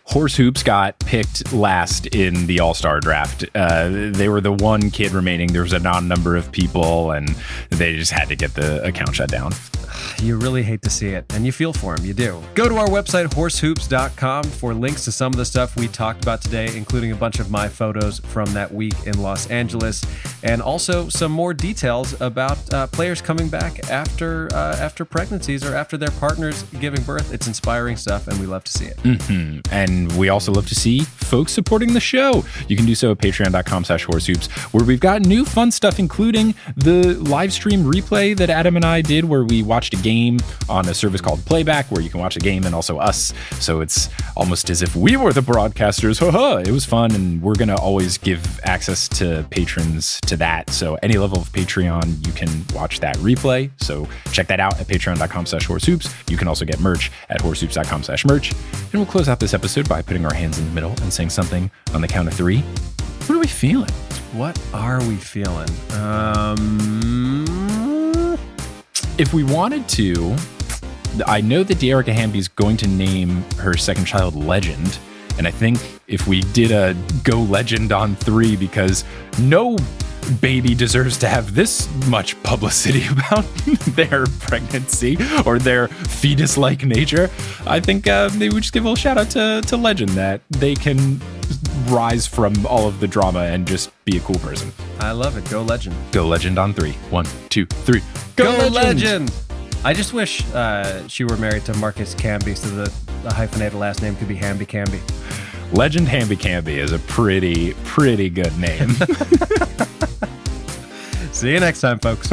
Horse Hoops got picked last in the All-Star draft. They were the one kid remaining. There was a non-number of people, and they just had to get the account shut down. You really hate to see it, and you feel for him. You do. Go to our website, horsehoops.com, for links to some of the stuff we talked about today, including a bunch of my photos from that week in Los Angeles, and also some more details about players coming back after pregnancies or after their partners giving birth. It's inspiring stuff, and we love to see it. Mm-hmm. And we also love to see folks supporting the show. You can do so at patreon.com/horsehoops, where we've got new fun stuff, including the live stream replay that Adam and I did, where we watched a game on a service called Playback, where you can watch a game and also us. So it's almost as if we were the broadcasters. It was fun, and we're going to always give access to patrons to that. So any level of Patreon, you can watch that replay. So check that out at patreon.com/horsehoops. You can also get merch at horsehoops.com/merch. And we'll close out this episode by putting our hands in the middle and saying something on the count of 3. What are we feeling? What are we feeling? If we wanted to, I know that Dearica Hamby's going to name her second child Legend. And I think if we did a Go Legend on 3, because no baby deserves to have this much publicity about their pregnancy or their fetus-like nature, I think they would just give a little shout out to Legend, that they can rise from all of the drama and just be a cool person. I love it. Go Legend. Go Legend on 3. 1, 2, 3. Go Legend! I just wish she were married to Marcus Camby, so the hyphenated last name could be Hamby Camby. Legend Hamby Camby is a pretty good name. See you next time, folks.